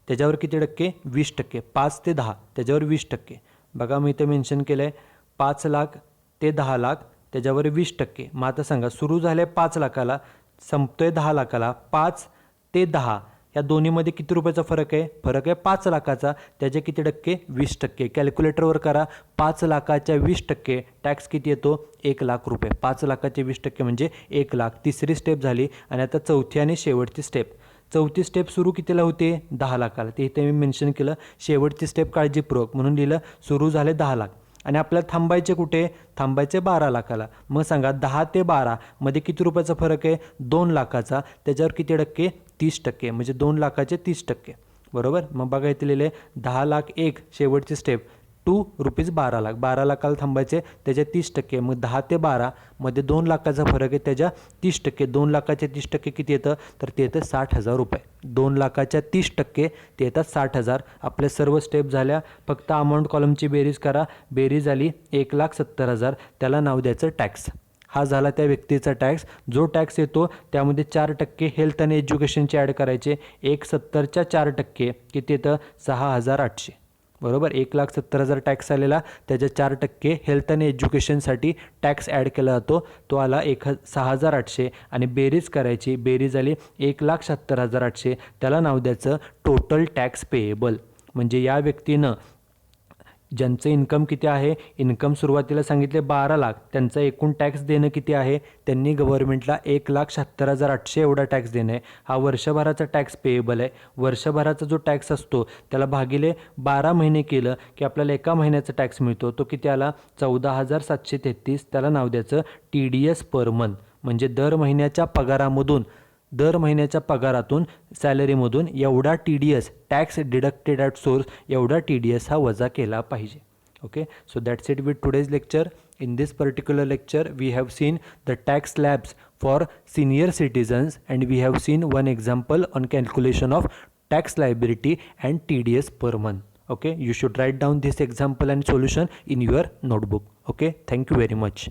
त्याच्यावर किती टक्के? 20%. 5 ते 10 त्याच्यावर 20%. बघा मी इथं मेन्शन केलं आहे 5 लाख ते 10 लाख त्याच्यावर 20%. मग आता सांगा, सुरू झाले 5 लाखाला, संपतोय 10 लाखाला. 5 ते 10 या दोन्हीमध्ये किती रुपयाचा फरक आहे? फरक आहे 5 लाखाचा. त्याचे किती टक्के? 20%. कॅल्क्युलेटरवर करा. 5 लाखाच्या 20% टॅक्स किती येतो? 1 लाख रुपये. 5 लाखाचे 20% म्हणजे 1 लाख. तिसरी स्टेप झाली. आणि आता चौथी आणि शेवटची स्टेप. चौथी स्टेप सुरू कितीला होते? 10 लाखाला. ते इथे मी मेन्शन केलं. शेवटची स्टेप काळजीपूर्वक म्हणून लिहिलं सुरू झाले 10 लाख. आणि आपल्याला थांबायचे कुठे? थांबायचे 12 लाखाला. मग सांगा 10 ते 12 मध्ये किती रुपयाचा फरक आहे? 2 लाखाचा. त्याच्यावर किती टक्के? 30%. म्हणजे 2 लाखाचे 30%. बरोबर. मग बघा इथे लिहिले 10 लाख 1 शेवटची स्टेप ₹2 12 लाख. 12 लाखाला थांबायचे त्याच्या 30%. मग 10 ते 12 मध्ये 2 लाखाचा फरक आहे त्याच्या 30%. 2 लाखाचे 30% किती येतं? तर ते येतं 60,000 रुपये. 2 लाखाच्या 30% ते येतात 60,000. आपल्या सर्व स्टेप झाल्या. फक्त अमाऊंट कॉलमची बेरीज करा. बेरीज आली 1,70,000. त्याला नाव द्यायचं टॅक्स. हा झाला त्या व्यक्तीचा टॅक्स. जो टॅक्स येतो त्यामध्ये 4% हेल्थ आणि एज्युकेशनचे ॲड करायचे. 1,70च्या 4% किती येतं? 6,800. बरोबर. 1,70,000 टॅक्स आलेला, त्याच्या 4% हेल्थ आणि एज्युकेशनसाठी टॅक्स ॲड केला जातो. तो आला 6,800 आणि बेरीज करायची. बेरीज आली 1,70,800. त्याला नाव द्यायचं टोटल टॅक्स पेएबल. म्हणजे या व्यक्तीनं ज्यांचं इन्कम किती आहे, इन्कम सुरुवातीला सांगितले 12 लाख, त्यांचं एकूण टॅक्स देणं किती आहे, त्यांनी गव्हर्नमेंटला 1,76,800 एवढा टॅक्स देणं आहे. हा वर्षभराचा टॅक्स पेएबल आहे. वर्षभराचा जो टॅक्स असतो त्याला भागिले 12 महिने केलं की आपल्याला एका महिन्याचा टॅक्स मिळतो. तो किती आला, 14,733. त्याला नाव द्यायचं TDS पर मंथ. म्हणजे दर महिन्याच्या पगारातून सॅलरीमधून एवढा TDS, tax deducted at source, एवढा TDS हा वजा केला पाहिजे. Okay, so that's it with today's lecture. In this particular lecture we have seen the tax slabs for senior citizens and we have seen one example on calculation of tax liability and TDS per month. Okay, you should write down this example and solution in your notebook. Okay, thank you very much.